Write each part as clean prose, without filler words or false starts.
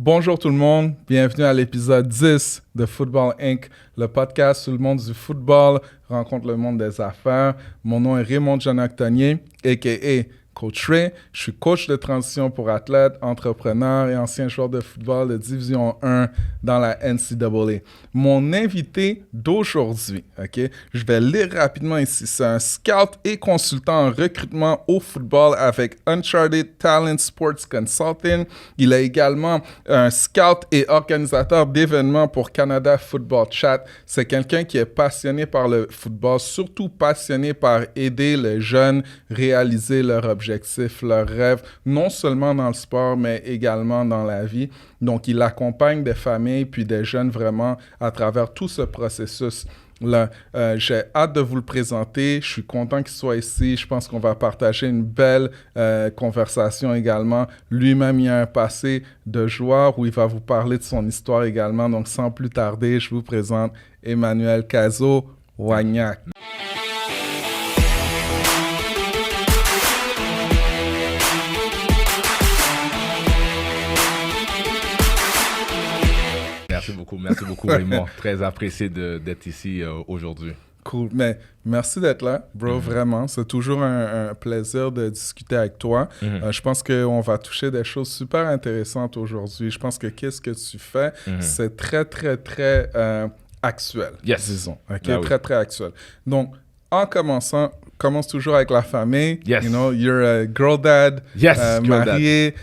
Bonjour tout le monde, bienvenue à l'épisode 10 de Football Inc., le podcast où le monde du football rencontre le monde des affaires. Mon nom est Raymond Janactonier, a.k.a. Coach Ray. Je suis coach de transition pour athlètes, entrepreneur et ancien joueur de football de Division 1 dans la NCAA. Mon invité d'aujourd'hui, je vais lire rapidement ici, c'est un scout et consultant en recrutement au football avec Uncharted Talent Sports Consulting. Il est également un scout et organisateur d'événements pour Canada Football Chat. C'est quelqu'un qui est passionné par le football, surtout passionné par aider les jeunes à réaliser leurs objectifs, leurs rêves, non seulement dans le sport, mais également dans la vie. Donc, il accompagne des familles puis des jeunes vraiment à travers tout ce processus-là. J'ai hâte de vous le présenter. Je suis content qu'il soit ici. Je pense qu'on va partager une belle conversation également. Lui-même, il a un passé de joueur où il va vous parler de son histoire également. Donc, sans plus tarder, je vous présente Emmanuel Cazot-Wagnac. Merci beaucoup Raymond. Très apprécié d'être ici aujourd'hui. Cool, mais merci d'être là, bro, vraiment. C'est toujours un plaisir de discuter avec toi. Je pense qu'on va toucher des choses super intéressantes aujourd'hui. Je pense que qu'est-ce que tu fais, c'est très, très, très actuel, disons. Très, très actuel. Donc, en commençant, commence toujours avec la famille. Yes. You know, you're a girl dad, marié.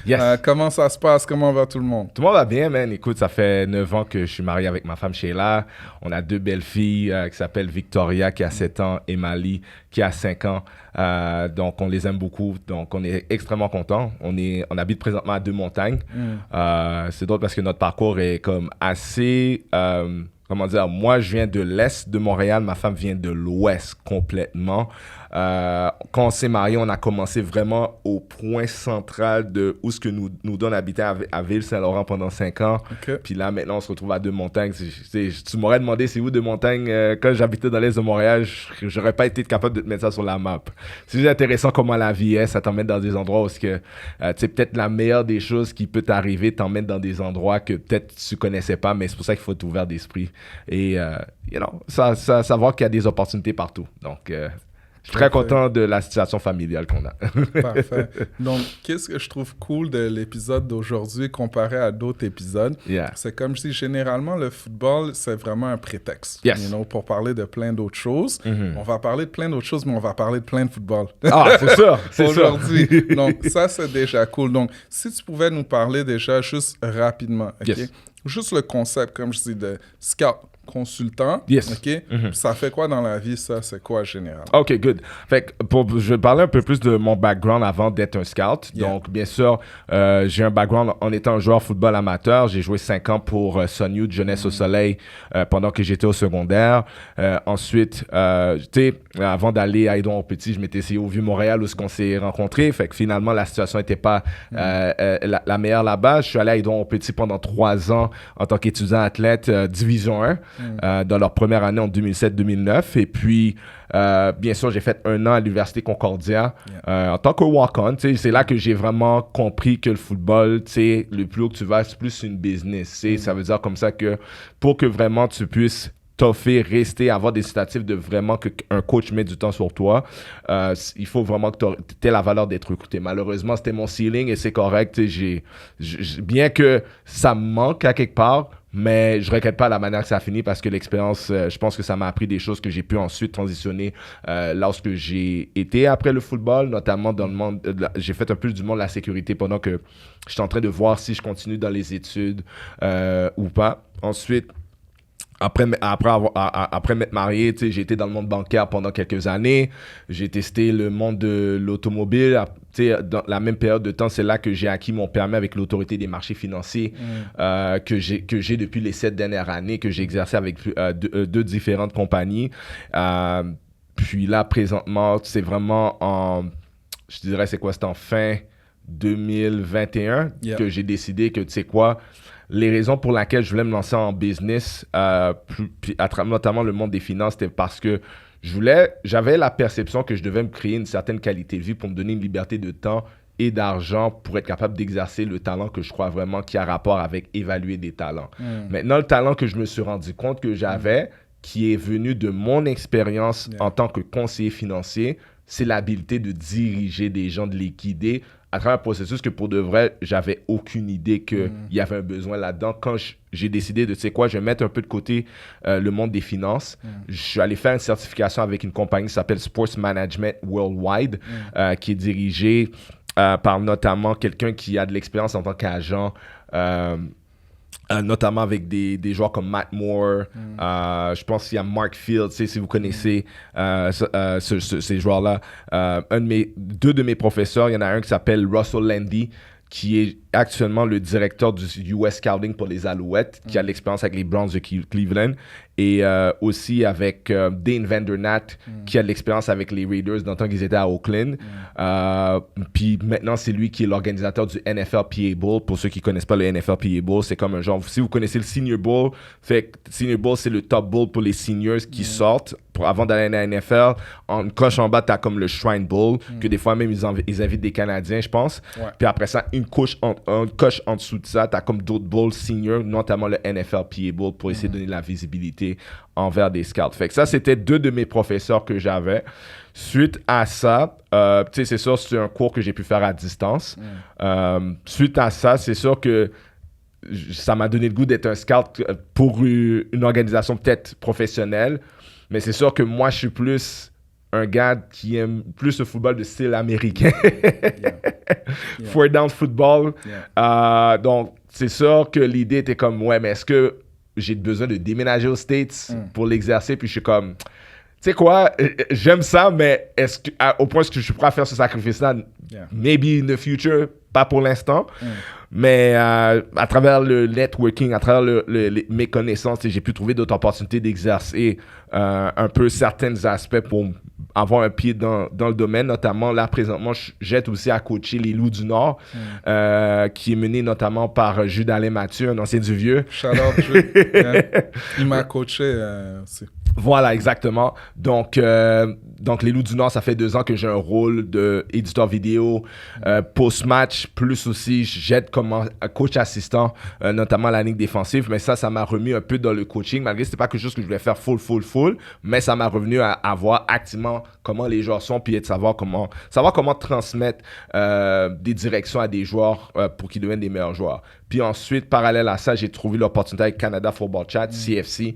Comment ça se passe? Comment va tout le monde? Tout le monde va bien, man. Écoute, ça fait 9 ans que je suis marié avec ma femme Sheila. On a 2 belles filles qui s'appellent Victoria qui a 7 ans et Mali qui a 5 ans. Donc, on les aime beaucoup. Donc, on est extrêmement contents. On habite présentement à Deux-Montagnes. C'est drôle parce que notre parcours est comme assez... comment dire, moi, je viens de l'Est de Montréal, ma femme vient de l'Ouest complètement. Quand on s'est mariés, on a commencé vraiment au point central de où ce que nous deux on habitait à Ville-Saint-Laurent pendant 5 ans. Puis là, maintenant, on se retrouve à Deux-Montagnes. Tu m'aurais demandé c'est où Deux-Montagnes. Quand j'habitais dans l'Est de Montréal, j'aurais pas été capable de te mettre ça sur la map. C'est juste intéressant comment la vie est. Ça t'emmène dans des endroits où peut-être la meilleure des choses qui peut t'arriver t'emmène dans des endroits que peut-être tu connaissais pas, mais c'est pour ça qu'il faut être ouvert d'esprit. Et, savoir qu'il y a des opportunités partout. Donc, je suis très content de la situation familiale qu'on a. Parfait. Donc, qu'est-ce que je trouve cool de l'épisode d'aujourd'hui comparé à d'autres épisodes? C'est comme je dis, généralement, le football, c'est vraiment un prétexte. Pour parler de plein d'autres choses. On va parler de plein d'autres choses, mais on va parler de plein de football. Ah, c'est ça! Aujourd'hui. Donc, ça, c'est déjà cool. Donc, si tu pouvais nous parler déjà juste rapidement, juste le concept, comme je dis, de scout, consultant, ça fait quoi dans la vie, ça? C'est quoi, en général? OK, good. Fait que je vais parler un peu plus de mon background avant d'être un scout. Donc, bien sûr, j'ai un background en étant un joueur de football amateur. J'ai joué 5 ans pour Sun Youth, Jeunesse au Soleil, pendant que j'étais au secondaire. Ensuite, avant d'aller à Édouard-Petit, je m'étais essayé au Vieux-Montréal où on s'est rencontrés. Fait que finalement, la situation n'était pas la meilleure là-bas. Je suis allé à Édouard-Petit pendant 3 ans en tant qu'étudiant athlète Division 1. Dans leur première année en 2007-2009. Et puis, bien sûr, j'ai fait 1 an à l'Université Concordia en tant que walk-on. C'est là que j'ai vraiment compris que le football, le plus haut que tu vas, c'est plus une business. Ça veut dire comme ça que pour que vraiment tu puisses t'offrir, rester, avoir des statistiques de vraiment qu'un coach met du temps sur toi, il faut vraiment que tu aies la valeur d'être recruté. Malheureusement, c'était mon ceiling et c'est correct. Bien que ça me manque à quelque part, mais je ne regrette pas la manière que ça a fini parce que l'expérience, je pense que ça m'a appris des choses que j'ai pu ensuite transitionner lorsque j'ai été après le football, notamment dans le monde, j'ai fait un peu du monde de la sécurité pendant que j'étais en train de voir si je continue dans les études ou pas. Ensuite, après m'être marié, j'ai été dans le monde bancaire pendant quelques années. J'ai testé le monde de l'automobile. Dans la même période de temps, c'est là que j'ai acquis mon permis avec l'autorité des marchés financiers que j'ai depuis les 7 dernières années, que j'ai exercé avec 2 différentes compagnies. Puis là, présentement, c'est vraiment je dirais, c'était en fin 2021 que j'ai décidé que, tu sais quoi, les raisons pour lesquelles je voulais me lancer en business, puis notamment le monde des finances, c'était parce que j'avais la perception que je devais me créer une certaine qualité de vie pour me donner une liberté de temps et d'argent pour être capable d'exercer le talent que je crois vraiment qui a rapport avec évaluer des talents. Maintenant, le talent que je me suis rendu compte que j'avais, qui est venu de mon expérience en tant que conseiller financier, c'est l'habilité de diriger des gens, de les guider à travers un processus que pour de vrai, j'avais aucune idée qu'il y avait un besoin là-dedans. Quand j'ai décidé de, tu sais quoi, je vais mettre un peu de côté le monde des finances, je suis allé faire une certification avec une compagnie qui s'appelle Sports Management Worldwide, qui est dirigée par notamment quelqu'un qui a de l'expérience en tant qu'agent, notamment avec des joueurs comme Matt Moore, je pense qu'il y a Mark Fields, si vous connaissez ces joueurs-là. Deux de mes professeurs, il y en a un qui s'appelle Russell Landy, qui est actuellement le directeur du US Scouting pour les Alouettes, qui a l'expérience avec les Browns de Cleveland, et aussi avec Dane Vandernat, qui a de l'expérience avec les Raiders dans le temps qu'ils étaient à Oakland. Puis maintenant, c'est lui qui est l'organisateur du NFLPA Bowl. Pour ceux qui ne connaissent pas le NFLPA Bowl, c'est comme un genre... Si vous connaissez le Senior Bowl, Senior Bowl, c'est le top bowl pour les seniors qui sortent avant d'aller à la NFL. En coche en bas, tu as comme le Shrine Bowl, que des fois même, ils invitent des Canadiens, je pense. Puis après ça, une coche en dessous de ça, tu as comme d'autres bowls seniors, notamment le NFLPA Bowl, pour essayer de donner la visibilité envers des scouts. Fait que ça, c'était deux de mes professeurs que j'avais. Suite à ça, tu sais, c'est sûr, c'est un cours que j'ai pu faire à distance. Suite à ça, c'est sûr que ça m'a donné le goût d'être un scout pour une organisation peut-être professionnelle. Mais c'est sûr que moi, je suis plus un gars qui aime plus le football de style américain. Four down football. Donc, c'est sûr que l'idée était comme, ouais, mais est-ce que j'ai besoin de déménager aux States pour l'exercer? Puis je suis comme, tu sais quoi, j'aime ça, mais est-ce que, au point où je suis prêt à faire ce sacrifice-là, maybe in the future, pas pour l'instant. Mais à travers le networking, à travers mes connaissances, j'ai pu trouver d'autres opportunités d'exercer un peu certains aspects pour avoir un pied dans le domaine. Notamment, là, présentement, j'aide aussi à coacher les Loups du Nord, qui est mené notamment par Jules-Alain Mathieu, un ancien du Vieux. Shout out, Jules. Il m'a coaché aussi. Voilà, exactement. Donc, les Loups du Nord, ça fait 2 ans que j'ai un rôle d'éditeur vidéo. Post-match, plus aussi, j'aide comme coach assistant, notamment à la ligne défensive. Mais ça m'a remis un peu dans le coaching, malgré que ce n'était pas quelque chose que je voulais faire full. Mais ça m'a revenu à voir activement comment les joueurs sont, puis de savoir comment transmettre des directions à des joueurs pour qu'ils deviennent des meilleurs joueurs. Puis ensuite, parallèle à ça, j'ai trouvé l'opportunité avec Canada Football Chat, CFC,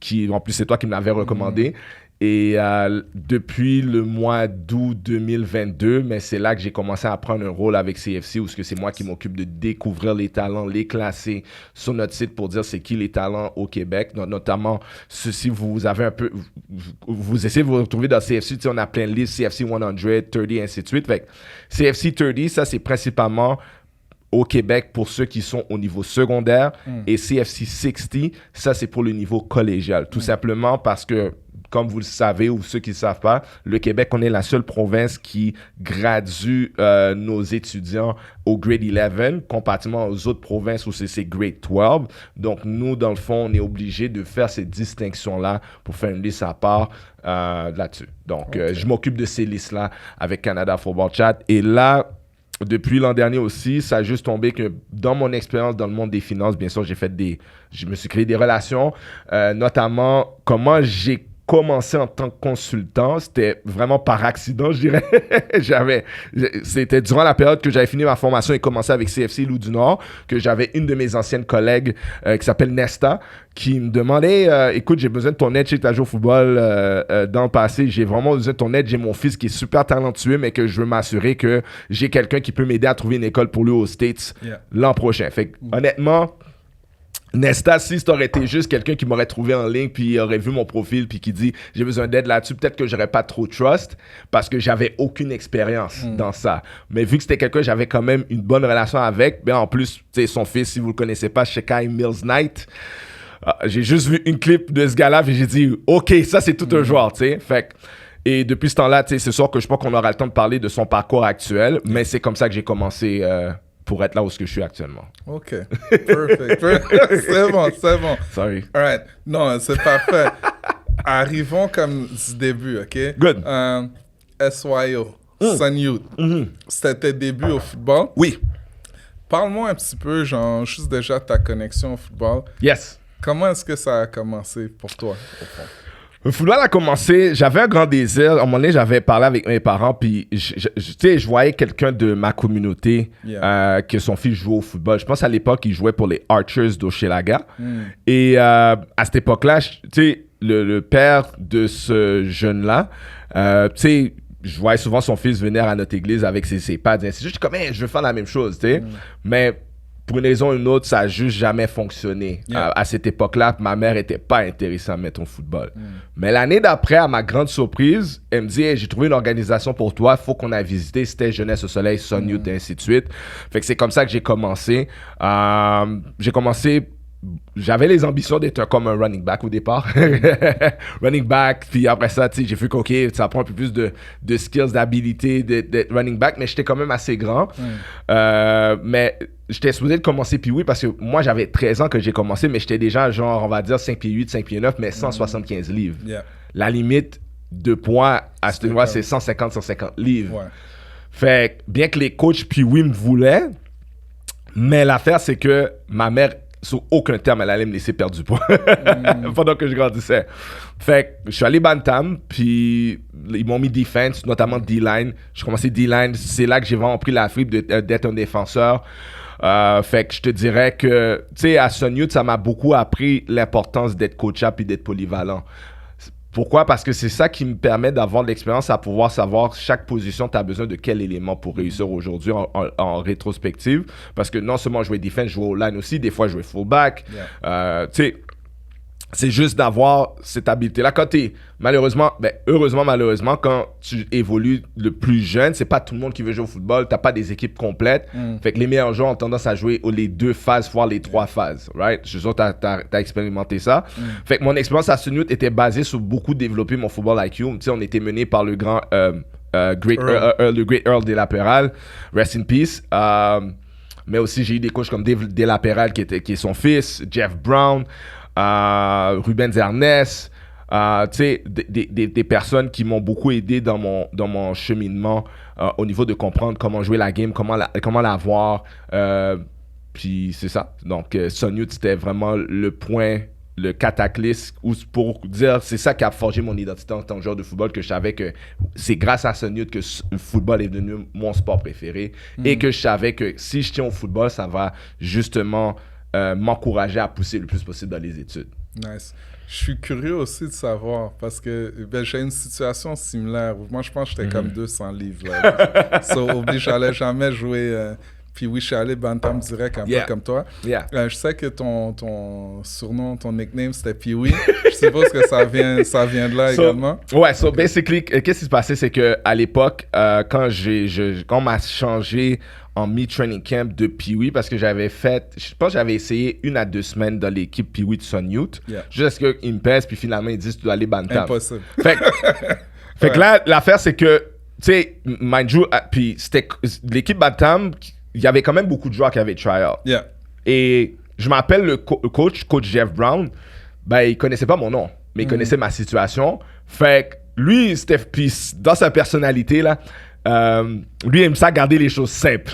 qui, en plus, c'est toi qui me l'avais recommandé. Et depuis le mois d'août 2022, mais c'est là que j'ai commencé à prendre un rôle avec CFC, où c'est moi qui m'occupe de découvrir les talents, les classer sur notre site pour dire c'est qui les talents au Québec. Notamment, si vous avez un peu... Vous essayez de vous retrouver dans CFC, on a plein de listes, CFC 100, 30, ainsi de suite. Fait que CFC 30, ça, c'est principalement au Québec pour ceux qui sont au niveau secondaire. Et CFC 60, ça, c'est pour le niveau collégial. Tout simplement parce que, comme vous le savez, ou ceux qui ne le savent pas, le Québec, on est la seule province qui gradue nos étudiants au grade 11, comparativement aux autres provinces où c'est grade 12. Donc, nous, dans le fond, on est obligé de faire ces distinctions-là pour faire une liste à part là-dessus. Donc, je m'occupe de ces listes-là avec Canada Football Chat. Et là, depuis l'an dernier aussi, ça a juste tombé que dans mon expérience dans le monde des finances, bien sûr, je me suis créé des relations, notamment comment j'ai commencé en tant que consultant, c'était vraiment par accident, je dirais. C'était durant la période que j'avais fini ma formation et commencé avec CFC Loups du Nord, que j'avais une de mes anciennes collègues qui s'appelle Nesta, qui me demandait, écoute, j'ai besoin de ton aide, je sais que tu as joué au football dans le passé, j'ai vraiment besoin de ton aide, j'ai mon fils qui est super talentueux, mais que je veux m'assurer que j'ai quelqu'un qui peut m'aider à trouver une école pour lui aux States l'an prochain. Fait que, honnêtement, Nesta, si ça aurait été juste quelqu'un qui m'aurait trouvé en ligne puis aurait vu mon profil puis qui dit j'ai besoin d'aide là-dessus, peut-être que j'aurais pas trop trust parce que j'avais aucune expérience dans ça. Mais vu que c'était quelqu'un que j'avais quand même une bonne relation avec, ben en plus, tu sais, son fils, si vous le connaissez pas, Shekai Mills Knight, j'ai juste vu une clip de ce gars-là et j'ai dit OK, ça c'est tout un joueur, tu sais. Fait que, et depuis ce temps-là, tu sais, c'est sûr que je pense qu'on aura le temps de parler de son parcours actuel, mais c'est comme ça que j'ai commencé pour être là où je suis actuellement. OK. Perfect. C'est bon. Sorry. All right. Non, c'est parfait. Arrivons comme du début, OK? Good. SYO. Sun Youth. C'était tes débuts au football. Oui. Parle-moi un petit peu, genre, juste déjà ta connexion au football. Yes. Comment est-ce que ça a commencé pour toi, au fond? Le football a commencé, j'avais un grand désir. À un moment donné, j'avais parlé avec mes parents, puis je voyais quelqu'un de ma communauté que son fils jouait au football. Je pense à l'époque, il jouait pour les Archers d'Hochelaga. Et à cette époque-là, tu sais, le père de ce jeune-là, tu sais, je voyais souvent son fils venir à notre église avec ses pads. C'est juste comme, hey, je veux faire la même chose, tu sais. Mais pour une raison ou une autre, ça n'a juste jamais fonctionné. À cette époque-là, ma mère n'était pas intéressée à mettre au football. Mais l'année d'après, à ma grande surprise, elle me dit, hey, j'ai trouvé une organisation pour toi, il faut qu'on aille visiter. C'était Jeunesse au Soleil, Sun Youth, et ainsi de suite. Fait que c'est comme ça que j'ai commencé. J'avais les ambitions d'être comme un running back au départ. Running back, puis après ça, tu sais, j'ai vu qu'OK, ça prend un peu plus de skills, d'habilité d'être running back, mais j'étais quand même assez grand. Mais j'étais supposé de commencer puis oui, parce que moi, j'avais 13 ans que j'ai commencé, mais j'étais déjà genre, on va dire, 5 pieds 8, 5 pieds 9, mais 175 livres. La limite de poids à ce niveau-là, c'est 150 livres. Fait bien que les coachs puis oui me voulaient, mais l'affaire, c'est que ma mère, sur aucun terme, elle allait me laisser perdre du poids pendant que je grandissais. Fait que je suis allé Bantam, puis ils m'ont mis defense, notamment D-line. J'ai commencé D-line, c'est là que j'ai vraiment pris la fibre d'être un défenseur. Fait que je te dirais que, tu sais, à Sun Youth, ça m'a beaucoup appris l'importance d'être coachable et d'être polyvalent. Pourquoi? Parce que c'est ça qui me permet d'avoir de l'expérience à pouvoir savoir chaque position, tu as besoin de quel élément pour réussir aujourd'hui en rétrospective. Parce que non seulement jouer defense, jouer au line aussi, des fois jouer fullback. Tu sais, c'est juste d'avoir cette habileté-là. Quand t'es, malheureusement, quand tu évolues le plus jeune, c'est pas tout le monde qui veut jouer au football. T'as pas des équipes complètes. Fait que les meilleurs joueurs ont tendance à jouer les 2 phases, voire les 3 phases. Right? Je suis sûr que t'as expérimenté ça. Fait que mon expérience à Sun Youth était basée sur beaucoup développer mon football IQ. Tu sais, on était mené par le grand le Great Earl de la Péral. Rest in peace. Mais aussi, j'ai eu des coachs comme Dave de la Péral qui est son fils, Jeff Brown. Rubens Ernest, tu sais, des personnes qui m'ont beaucoup aidé dans mon cheminement au niveau de comprendre comment jouer la game, comment la voir. Puis c'est ça. Donc, Sun Youth, c'était vraiment le point, le cataclysme, pour dire, c'est ça qui a forgé mon identité en tant que joueur de football, que je savais que c'est grâce à Sun Youth que le football est devenu mon sport préféré et que je savais que si je tiens au football, ça va justement m'encourager à pousser le plus possible dans les études. Nice. Je suis curieux aussi de savoir parce que j'ai une situation similaire. Moi, je pense que j'étais comme 200 livres. Là. Oublie, j'allais jamais jouer. Puis oui, je suis allé Bantam direct, un peu comme toi. Je sais que ton surnom, ton nickname, c'était Pee-wee. Je suppose que ça vient de là également. Ouais, basically, qu'est-ce qui se passait, c'est qu'à l'époque, quand on m'a changé en mi-training camp de Pee-wee, parce que je pense que j'avais essayé 1 à 2 semaines dans l'équipe Pee-wee de Sun Youth, jusqu'à ce qu'ils me pèsent, puis finalement, ils disent tu dois aller Bantam. Impossible. Fait que là, l'affaire, c'est que, tu sais, mind you, puis c'était l'équipe Bantam, il y avait quand même beaucoup de joueurs qui avaient try-out. Et je m'appelle le coach Jeff Brown, ben, il connaissait pas mon nom, mais il connaissait ma situation. Fait que lui, puis dans sa personnalité, là, lui, il aime ça garder les choses simples.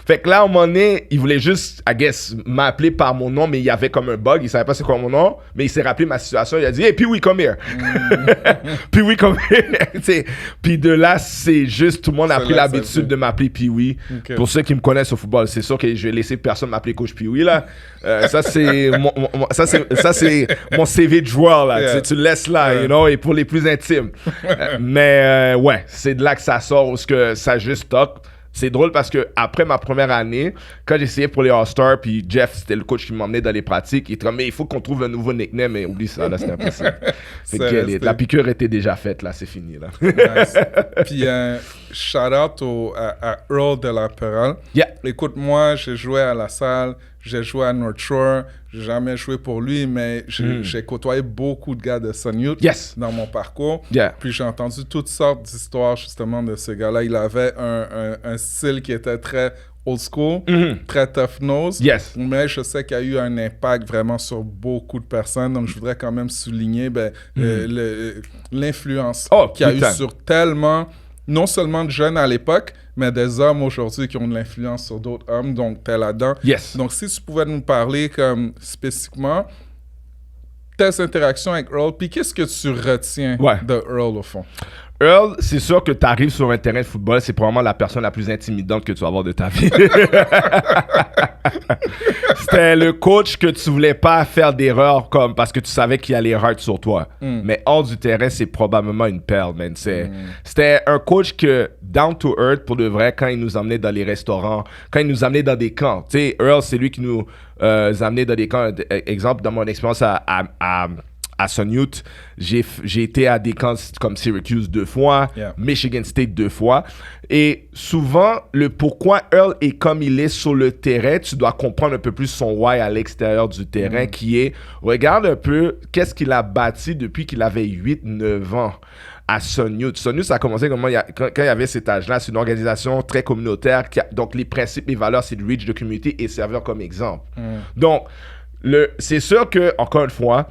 Fait que là, à un moment donné, il voulait juste, I guess, m'appeler par mon nom, mais il y avait comme un bug, il savait pas c'est quoi mon nom, mais il s'est rappelé ma situation, il a dit « Hey, Pee-wee, come here! » Pee-wee, come here! Puis de là, c'est juste, tout le monde a pris l'habitude de m'appeler Pee-wee. Pour ceux qui me connaissent au football, c'est sûr que je vais laisser personne m'appeler coach Pee-wee, là. Ça, c'est mon CV de joueur, là. Tu le laisses là, you know, et pour les plus intimes. Mais ouais, c'est de là que ça sort, où ça juste stock. C'est drôle parce que après ma première année, quand j'essayais pour les All-Stars, puis Jeff, c'était le coach qui m'emmenait dans les pratiques, il était comme, mais il faut qu'on trouve un nouveau nickname, mais oublie ça, là, c'est impossible. La piqûre était déjà faite, là, c'est fini, là. Nice. Puis, shout-out à Earl de la Péral. Écoute, moi, j'ai joué à La Salle, j'ai joué à North Shore, j'ai jamais joué pour lui, mais j'ai côtoyé beaucoup de gars de Sun Youth dans mon parcours. Puis j'ai entendu toutes sortes d'histoires justement de ce gars-là. Il avait un style qui était très old school, très tough nose. Mais je sais qu'il y a eu un impact vraiment sur beaucoup de personnes. Donc je voudrais quand même souligner l'influence qu'il y a eu sur tellement non seulement de jeunes à l'époque, mais des hommes aujourd'hui qui ont de l'influence sur d'autres hommes, donc t'es là-dedans. Yes. Donc si tu pouvais nous parler comme spécifiquement tes interactions avec Earl, puis qu'est-ce que tu retiens de Earl au fond? Earl, c'est sûr que tu arrives sur un terrain de football, c'est probablement la personne la plus intimidante que tu vas avoir de ta vie. C'était le coach que tu voulais pas faire d'erreur comme parce que tu savais qu'il allait hard sur toi. Mais hors du terrain, c'est probablement une perle, man. C'était un coach que, down to earth, pour de vrai, quand il nous emmenait dans les restaurants, quand il nous emmenait dans des camps. Tu sais, Earl, c'est lui qui nous amenait dans des camps. Exemple, dans mon expérience à Sun Youth, j'ai été à des camps comme Syracuse 2 fois, Michigan State 2 fois. Et souvent, le pourquoi Earl est comme il est sur le terrain, tu dois comprendre un peu plus son why à l'extérieur du terrain, qui est, regarde un peu qu'est-ce qu'il a bâti depuis qu'il avait 8-9 ans à Sun Youth. Sun Youth, ça a commencé quand il y avait cet âge-là. C'est une organisation très communautaire. Donc, les principes et valeurs, c'est de reach the community et servir comme exemple. Donc, c'est sûr que, encore une fois,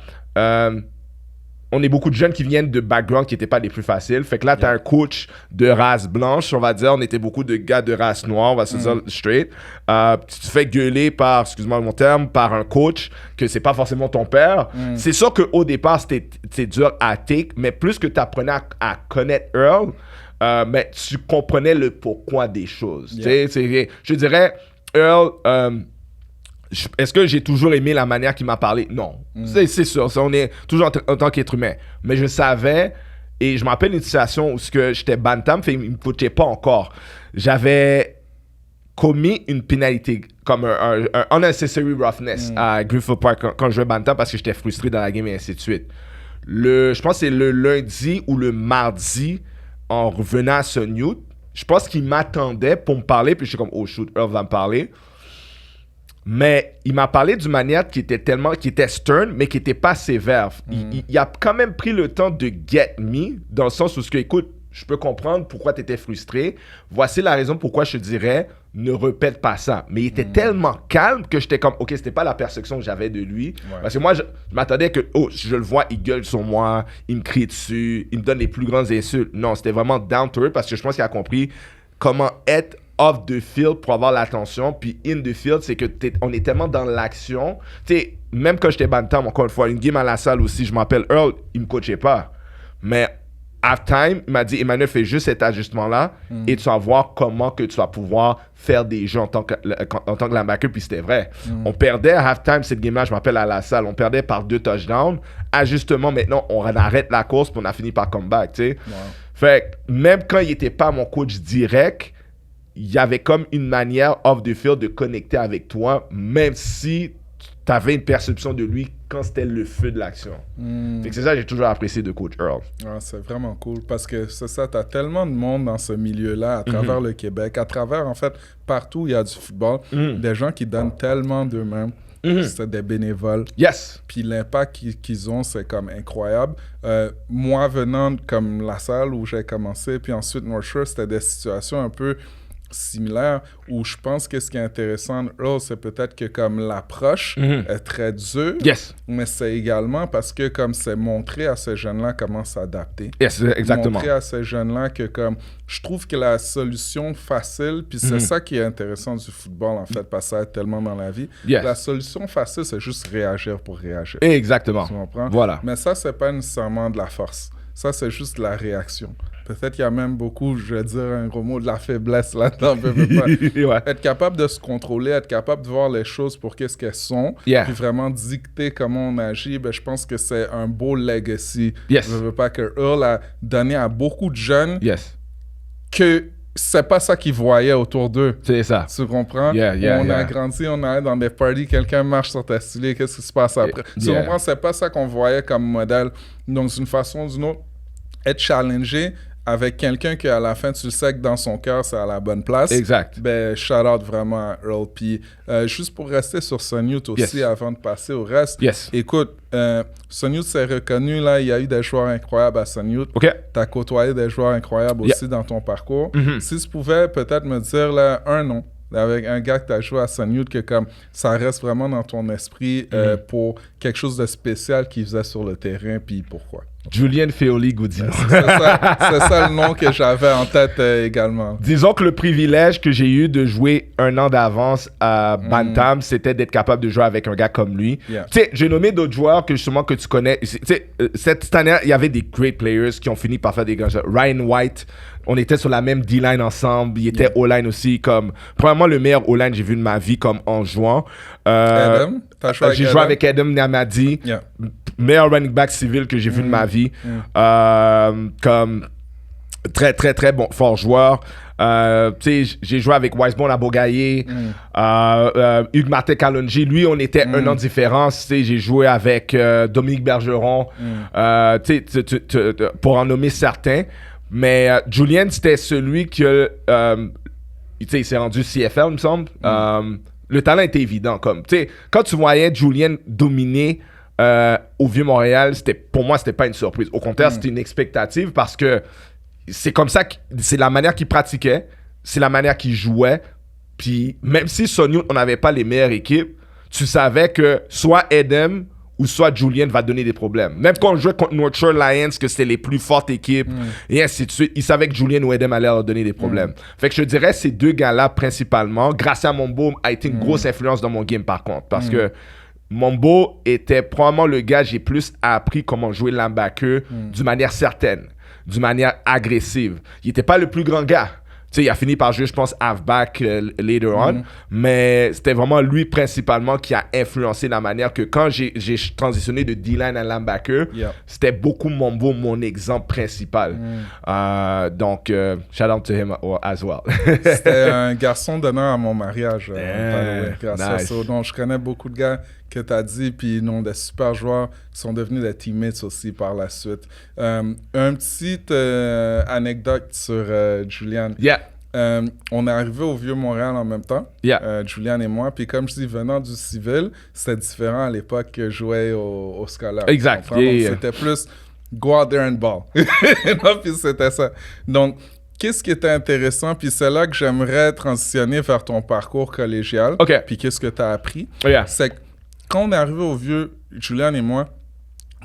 on est beaucoup de jeunes qui viennent de backgrounds qui n'étaient pas les plus faciles. Fait que là, tu as un coach de race blanche, on va dire. On était beaucoup de gars de race noire, on va se dire straight. Tu te fais gueuler par, excuse-moi mon terme, par un coach que c'est pas forcément ton père. C'est sûr qu'au départ, c'était dur à take, mais plus que tu apprenais à connaître Earl, mais tu comprenais le pourquoi des choses. Je dirais, Earl... est-ce que j'ai toujours aimé la manière qu'il m'a parlé? Non. C'est sûr. On est toujours en tant qu'être humain. Mais je savais, et je me rappelle une situation où j'étais bantam, il ne me coachait pas encore. J'avais commis une pénalité, comme un unnecessary roughness à Griffith Park quand je jouais bantam parce que j'étais frustré dans la game et ainsi de suite. Je pense que c'est le lundi ou le mardi, en revenant à Sun Youth, je pense qu'il m'attendait pour me parler, puis je suis comme, oh shoot, Earl va me parler. Mais il m'a parlé d'une manière qui était stern, mais qui n'était pas sévère. Il a quand même pris le temps de get me, dans le sens où, écoute, je peux comprendre pourquoi tu étais frustré. Voici la raison pourquoi je te dirais, ne répète pas ça. Mais il était tellement calme que j'étais comme, OK, c'était pas la perception que j'avais de lui. Parce que moi, je m'attendais que, oh, je le vois, il gueule sur moi, il me crie dessus, il me donne les plus grandes insultes. Non, c'était vraiment down to earth parce que je pense qu'il a compris comment être off the field pour avoir l'attention, puis in the field, c'est que on est tellement dans l'action. Tu sais, même quand j'étais bantam, encore une fois, une game à la salle aussi, je m'appelle Earl, il me coachait pas. Mais halftime, il m'a dit, Emmanuel, fais juste cet ajustement-là et tu vas voir comment que tu vas pouvoir faire des jeux en tant que linebacker, puis c'était vrai. On perdait à halftime cette game-là, je m'appelle à la salle, on perdait par 2 touchdowns. Ajustement, maintenant, on arrête la course, puis on a fini par comeback, tu sais. Fait que même quand il n'était pas mon coach direct, il y avait comme une manière off the field de connecter avec toi, même si tu avais une perception de lui quand c'était le feu de l'action. Fait que c'est ça que j'ai toujours apprécié de coach Earl. C'est vraiment cool parce que c'est ça, tu as tellement de monde dans ce milieu-là à travers le Québec, à travers, en fait, partout où il y a du football, des gens qui donnent tellement d'eux-mêmes. C'est des bénévoles. Yes. Puis l'impact qu'ils ont, c'est comme incroyable. Moi, venant comme la salle où j'ai commencé, puis ensuite North Shore, c'était des situations un peu similaire où je pense que ce qui est intéressant de Earl, c'est peut-être que comme l'approche est très dure, mais c'est également parce que comme c'est montrer à ces jeunes-là comment s'adapter. Yes, exactement. Montrer à ces jeunes-là que comme je trouve que la solution facile, puis c'est ça qui est intéressant du football en fait, parce que ça aide tellement dans la vie. La solution facile, c'est juste réagir pour réagir. Exactement. Tu comprends? Voilà. Mais ça, c'est pas nécessairement de la force. Ça, c'est juste la réaction. Peut-être qu'il y a même beaucoup, je vais dire un gros mot, de la faiblesse là-dedans. Être capable de se contrôler, être capable de voir les choses pour qu'est-ce qu'elles sont, puis vraiment dicter comment on agit, ben, je pense que c'est un beau legacy. Je veux pas que Earl a donné à beaucoup de jeunes que c'est pas ça qu'ils voyaient autour d'eux. C'est ça. Tu comprends? On a grandi, on allait dans des parties, quelqu'un marche sur ta stylée, qu'est-ce qui se passe après? Tu comprends? C'est pas ça qu'on voyait comme modèle. Donc, d'une façon ou d'une autre, être challengé avec quelqu'un qui, à la fin, tu le sais que dans son cœur, c'est à la bonne place. Exact. Ben, shout-out vraiment à Earl. Puis, juste pour rester sur Sun Youth aussi, avant de passer au reste. Écoute, Sun Youth s'est reconnu, là, il y a eu des joueurs incroyables à Sun Youth. Tu as côtoyé des joueurs incroyables aussi dans ton parcours. Si tu pouvais peut-être me dire, là, un nom, avec un gars que tu as joué à Sun Youth, que comme ça reste vraiment dans ton esprit pour quelque chose de spécial qu'il faisait sur le terrain, puis pourquoi? Julian Feoli Goodino. C'est ça le nom que j'avais en tête également. Disons que le privilège que j'ai eu de jouer un an d'avance à Bantam, c'était d'être capable de jouer avec un gars comme lui. Yeah. Tu sais, j'ai nommé d'autres joueurs que justement que tu connais. Tu sais, cette année, il y avait des great players qui ont fini par faire des grands jeux. Ryan White, on était sur la même D-line ensemble. Il était O-line aussi. Comme, probablement le meilleur O-line que j'ai vu de ma vie comme en jouant. Adam? J'ai joué avec Adam Namadi. Yeah. Meilleur running back civil que j'ai vu de ma vie. Comme très, très, très bon, fort joueur. Tu sais, j'ai joué avec Weisborn à Bogaye, Hugues Martin Kalonji. Lui, on était un an de différence. Tu sais, j'ai joué avec Dominique Bergeron. Tu sais, pour en nommer certains. Mais Julian, c'était celui que... tu sais, il s'est rendu CFL, il me semble. Le talent était évident. Comme, tu sais, quand tu voyais Julian dominer au Vieux-Montréal, pour moi, c'était pas une surprise. Au contraire, c'était une expectative parce que c'est comme ça, c'est la manière qu'il pratiquait, c'est la manière qu'il jouait. Puis même si Sonny, on n'avait pas les meilleures équipes, tu savais que soit Edem ou soit Julian va donner des problèmes. Même quand on jouait contre North Shore Lions, que c'était les plus fortes équipes, et ainsi de suite, ils savaient que Julian ou Edem allaient leur donner des problèmes. Fait que je dirais ces deux gars-là principalement. Gracia Mombo a été une grosse influence dans mon game par contre, parce que Mombo était probablement le gars j'ai plus appris comment jouer linebacker d'une manière certaine, d'une manière agressive. Il n'était pas le plus grand gars. Tu sais, il a fini par jouer, je pense, halfback later on. Mais c'était vraiment lui principalement qui a influencé la manière que quand j'ai transitionné de D-line à linebacker, c'était beaucoup Mombo, mon exemple principal. Donc, shout out to him as well. C'était un garçon d'honneur à mon mariage. Grâce à nice. ça. Donc, je connais beaucoup de gars que tu as dit, puis non, des super joueurs qui sont devenus des teammates aussi par la suite. Un petite anecdote sur Julian. On est arrivé au Vieux-Montréal en même temps, Julian et moi. Puis comme je dis, venant du civil, c'était différent à l'époque que je jouais au scolaire. Exact. Donc, c'était plus go out there and ball. Non, puis c'était ça. Donc, qu'est-ce qui était intéressant? Puis c'est là que j'aimerais transitionner vers ton parcours collégial. Puis qu'est-ce que tu as appris? C'est que quand on est arrivé au Vieux, Julian et moi,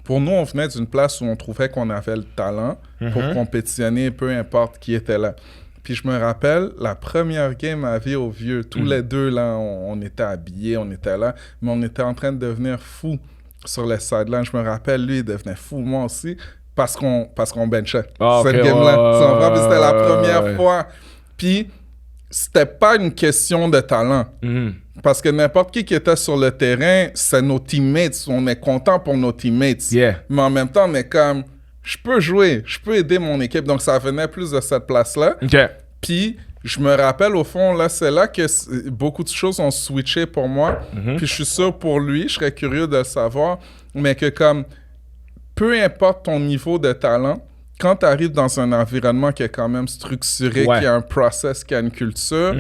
pour nous, on venait d'une place où on trouvait qu'on avait le talent pour compétitionner, peu importe qui était là. Puis je me rappelle, la première game à vie au Vieux, tous les deux, là, on était habillés, on était là, mais on était en train de devenir fous sur les sidelines. Je me rappelle, lui, il devenait fou, moi aussi, parce qu'on benchait cette game-là. Puis c'était la première fois. Puis c'était pas une question de talent. Parce que n'importe qui était sur le terrain, c'est nos teammates. On est content pour nos teammates. Mais en même temps, on est comme... Je peux jouer, je peux aider mon équipe. Donc, ça venait plus de cette place-là. Puis, je me rappelle, au fond, là, c'est là que beaucoup de choses ont switché pour moi. Puis, je suis sûr pour lui, je serais curieux de le savoir, mais que comme, peu importe ton niveau de talent, quand tu arrives dans un environnement qui est quand même structuré, qui a un process, qui a une culture,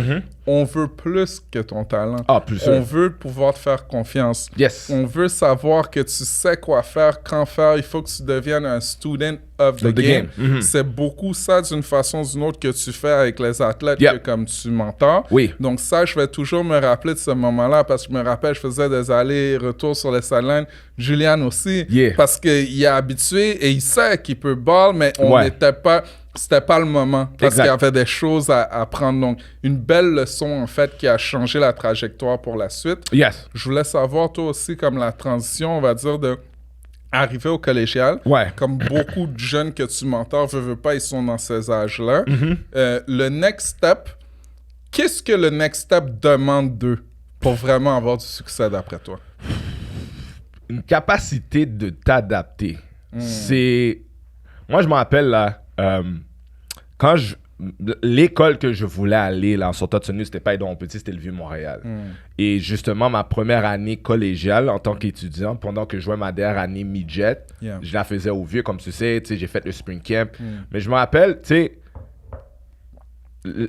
on veut plus que ton talent. On veut pouvoir te faire confiance. On veut savoir que tu sais quoi faire, quand faire. Il faut que tu deviennes un student of the game. C'est beaucoup ça, d'une façon ou d'une autre, que tu fais avec les athlètes que, comme tu mentors. Donc ça, je vais toujours me rappeler de ce moment-là, parce que je me rappelle, je faisais des allers-retours sur les sidelines. Julian aussi, parce qu'il est habitué et il sait qu'il peut ball, mais on n'était pas... C'était pas le moment, parce qu'il y avait des choses à apprendre. Donc, une belle leçon, en fait, qui a changé la trajectoire pour la suite. Je voulais savoir, toi aussi, comme la transition, on va dire, de arriver au collégial. Comme beaucoup de jeunes que tu mentors, veux pas, ils sont dans ces âges-là. Le next step, qu'est-ce que le next step demande d'eux pour vraiment avoir du succès, d'après toi? Une capacité de t'adapter. C'est... Moi, je me rappelle, là, quand l'école que je voulais aller là, en sortant de Sonny, c'était pas Édouard Petit, c'était le Vieux-Montréal. Et justement, ma première année collégiale en tant qu'étudiant, pendant que je jouais ma dernière année midget, je la faisais au Vieux, comme tu sais, j'ai fait le spring camp. Mais je me rappelle, tu sais,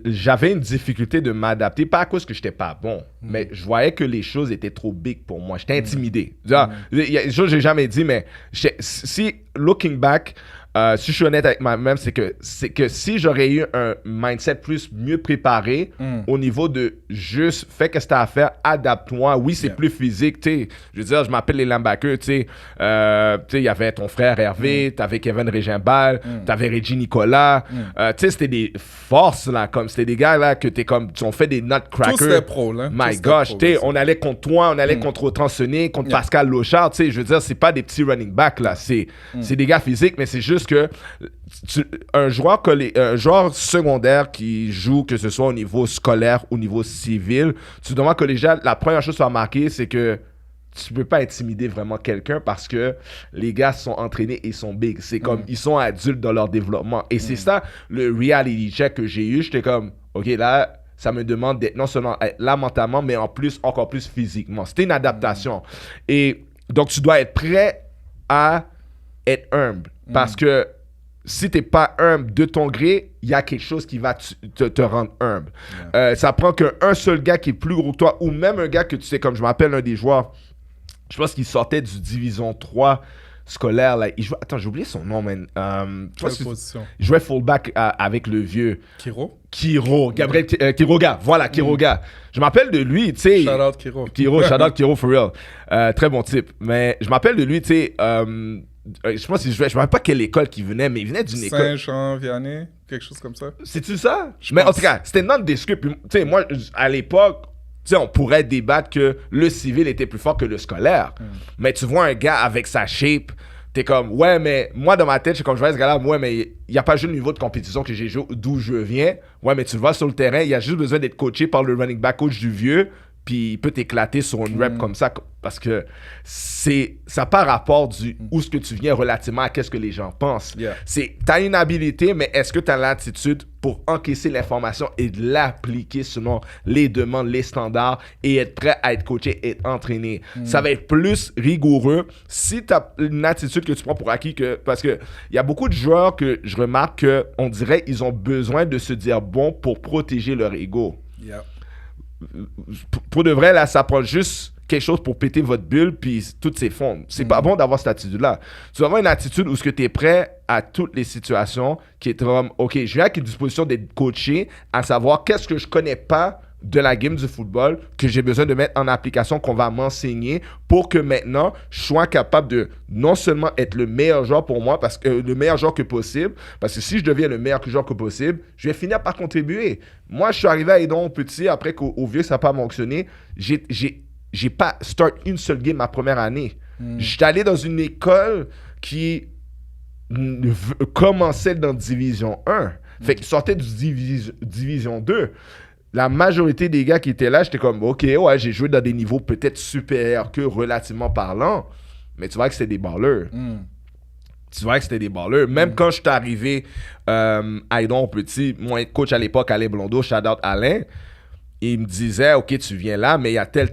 j'avais une difficulté de m'adapter, pas à cause que j'étais pas bon, mais je voyais que les choses étaient trop big pour moi. J'étais intimidé. Il y a des choses que j'ai jamais dit, mais si, looking back, si je suis honnête avec moi-même, c'est que si j'aurais eu un mindset mieux préparé au niveau de juste fais ce que tu as à faire, adapte-toi. Oui, c'est plus physique. T'sais, je veux dire, je m'appelle les linebackers. Il y avait ton frère Hervé, tu avais Kevin Régimbal, tu avais Reggie Nicolas. C'était des forces, là, comme c'était des gars là, que tu ont fait des nutcrackers. Tous les pros, là. My gosh, on allait contre toi, on allait contre Transonné, contre Pascal Lochard. Je veux dire, c'est pas des petits running backs, là. C'est des gars physiques, mais c'est juste que un joueur secondaire qui joue, que ce soit au niveau scolaire ou au niveau civil, tu demandes collégial, la première chose que tu vas remarquer, c'est que tu peux pas intimider vraiment quelqu'un parce que les gars sont entraînés et sont big. C'est comme, ils sont adultes dans leur développement. Et c'est ça, le reality check que j'ai eu. J'étais comme, OK, là, ça me demande d'être non seulement là mentalement, mais encore plus physiquement. C'était une adaptation. Et donc, tu dois être prêt à être humble. Parce que si tu n'es pas humble de ton gré, il y a quelque chose qui va te rendre humble. Ça prend qu'un seul gars qui est plus gros que toi, ou même un gars que tu sais, comme je m'appelle un des joueurs, je pense qu'il sortait du Division 3 scolaire. Là. Attends, j'ai oublié son nom, man. Quelle position? Il jouait fullback avec le vieux. Kiro? Gabriel Quiroga. Voilà, Quiroga. Je m'appelle de lui, tu sais. Shout out Kiro. Shout out Kiro for real. Très bon type. Mais je m'appelle de lui, tu sais. Je pense que je me rappelle pas quelle école qu'il venait, mais il venait d'une école. Saint-Jean-Vianney, quelque chose comme ça. C'est-tu ça? Mais en tout cas, c'était non-descript. Tu sais, moi, à l'époque, tu sais, on pourrait débattre que le civil était plus fort que le scolaire. Mais tu vois un gars avec sa shape, t'es comme, ouais, mais moi, dans ma tête, je vois ce gars-là, ouais, mais il n'y a pas juste le niveau de compétition que j'ai joué, d'où je viens. Ouais, mais tu le vois sur le terrain, il y a juste besoin d'être coaché par le running back coach du vieux, puis il peut t'éclater sur une rep comme ça, parce que ça n'a pas rapport où ce que tu viens relativement à qu'est-ce que les gens pensent. T'as une habilité, mais est-ce que t'as l'attitude pour encaisser l'information et de l'appliquer selon les demandes, les standards, et être prêt à être coaché et être entraîné. Ça va être plus rigoureux si t'as une attitude que tu prends pour acquis, parce que il y a beaucoup de joueurs que je remarque qu'on dirait ils ont besoin de se dire bon pour protéger leur ego. Pour de vrai, là, ça prend juste quelque chose pour péter votre bulle, puis tout s'effondre. C'est pas bon d'avoir cette attitude-là. Tu dois avoir une attitude où tu es prêt à toutes les situations, qui est comme, OK, je viens avec une disposition d'être coaché, à savoir qu'est-ce que je connais pas de la game du football, que j'ai besoin de mettre en application, qu'on va m'enseigner, pour que maintenant, je sois capable de non seulement être le meilleur joueur pour moi, parce que le meilleur joueur que possible, parce que si je deviens le meilleur joueur que possible, je vais finir par contribuer. Moi, je suis arrivé à Edon Petit, après qu'au vieux, ça n'a pas fonctionné. J'ai pas start une seule game ma première année. J'étais allé dans une école qui commençait dans Division 1. Fait qu'il sortait du Division 2. La majorité des gars qui étaient là, j'étais comme, OK, ouais, j'ai joué dans des niveaux peut-être supérieurs que relativement parlant, mais tu vois que c'était des balleurs. Tu vois que c'était des balleurs. Même quand je suis arrivé à Edon Petit, mon coach à l'époque, Alain Blondeau, shout out Alain, il me disait, OK, tu viens là, mais il y a tel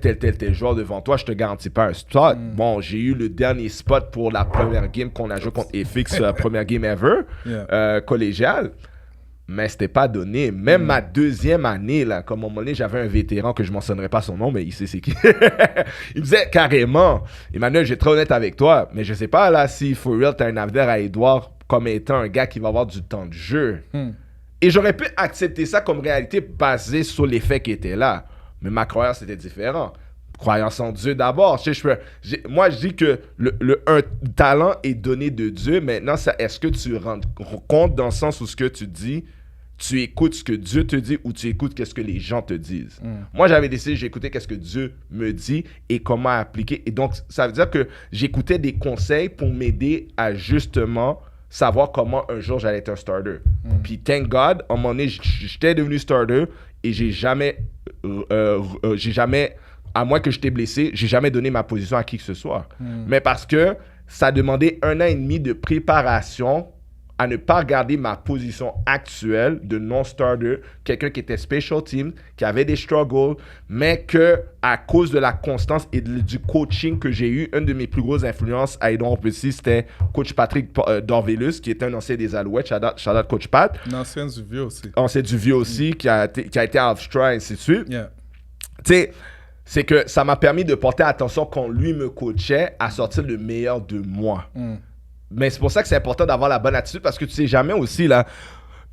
joueur devant toi, je te garantis pas un spot. Bon, j'ai eu le dernier spot pour la première game qu'on a joué contre FX, la première game ever, collégiale. Mais c'était pas donné. Même ma deuxième année, là, comme à un moment donné, j'avais un vétéran que je mentionnerai pas son nom, mais il sait c'est qui. Il me disait carrément, Emmanuel, je vais être très honnête avec toi, mais je sais pas là si for real t'as un avenir à Edouard comme étant un gars qui va avoir du temps de jeu. Et j'aurais pu accepter ça comme réalité basée sur les faits qui étaient là. Mais ma croyance était différente. Croyance en Dieu d'abord. Moi, je dis que un talent est donné de Dieu. Maintenant, est-ce que tu rends compte dans le sens où ce que tu dis, tu écoutes ce que Dieu te dit ou tu écoutes qu'est-ce que les gens te disent. Moi, j'avais décidé, j'écoutais qu'est-ce que Dieu me dit et comment appliquer. Et donc, ça veut dire que j'écoutais des conseils pour m'aider à justement savoir comment un jour j'allais être un starter. Puis, thank God, à un moment donné, j'étais devenu starter et j'ai jamais, à moins que j'étais blessé, j'ai jamais donné ma position à qui que ce soit. Mais parce que ça demandait 1 an et demi de préparation à ne pas regarder ma position actuelle de non-starter, quelqu'un qui était special team, qui avait des struggles, mais que à cause de la constance et du coaching que j'ai eu, une de mes plus grosses influences à Edouard Petit, c'était coach Patrick Dorvelus, qui était un ancien des Alouettes, shout out coach Pat. Un ancien du vieux aussi. Ancien du vieux aussi, qui a été à Hofstra, et ainsi de suite. Tu sais, c'est que ça m'a permis de porter attention quand lui me coachait à sortir le meilleur de moi. Mais c'est pour ça que c'est important d'avoir la bonne attitude parce que tu sais jamais aussi, là.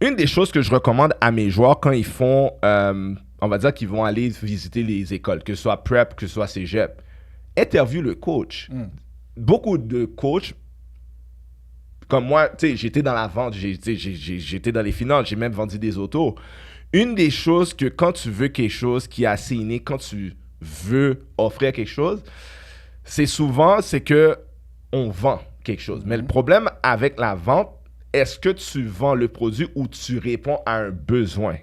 Une des choses que je recommande à mes joueurs quand ils font, on va dire qu'ils vont aller visiter les écoles, que ce soit prep, que ce soit cégep, interview le coach. Beaucoup de coachs, comme moi, tu sais, j'étais dans la vente, j'étais dans les finances, j'ai même vendu des autos. Une des choses que quand tu veux quelque chose qui est assez inné, quand tu veux offrir quelque chose, c'est que on vend quelque chose. Mais le problème avec la vente, est-ce que tu vends le produit ou tu réponds à un besoin?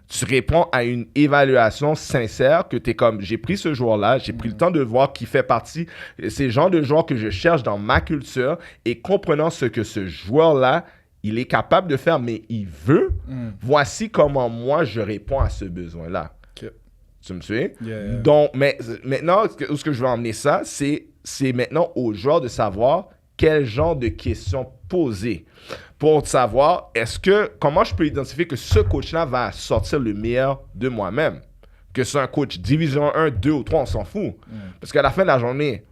Tu réponds à une évaluation sincère que tu es comme, j'ai pris ce joueur-là, j'ai pris le temps de voir qui fait partie, c'est le genre de joueur que je cherche dans ma culture et comprenant ce que ce joueur-là, il est capable de faire, mais il veut, voici comment moi je réponds à ce besoin-là. Okay. Tu me suis? Yeah. Donc, mais maintenant, où ce que je veux emmener ça, c'est maintenant aux joueurs de savoir quel genre de questions poser pour savoir comment je peux identifier que ce coach-là va sortir le meilleur de moi-même. Que c'est un coach division 1, 2 ou 3, on s'en fout. Parce qu'à la fin de la journée,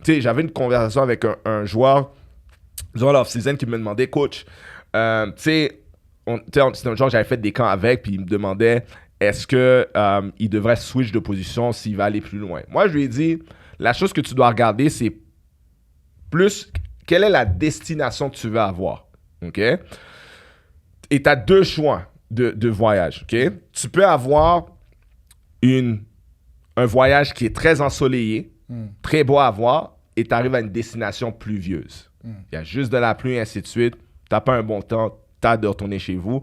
tu sais, j'avais une conversation avec un joueur durant l'off-season qui me demandait, coach, tu sais, c'est un joueur que j'avais fait des camps avec, puis il me demandait est-ce qu'il devrait switch de position s'il va aller plus loin. Moi, je lui ai dit, la chose que tu dois regarder, c'est plus quelle est la destination que tu veux avoir. OK? Et tu as deux choix de voyage. OK? Tu peux avoir un voyage qui est très ensoleillé, très beau à voir, et tu arrives à une destination pluvieuse. Il y a juste de la pluie, et ainsi de suite. Tu n'as pas un bon temps, tu as de retourner chez vous.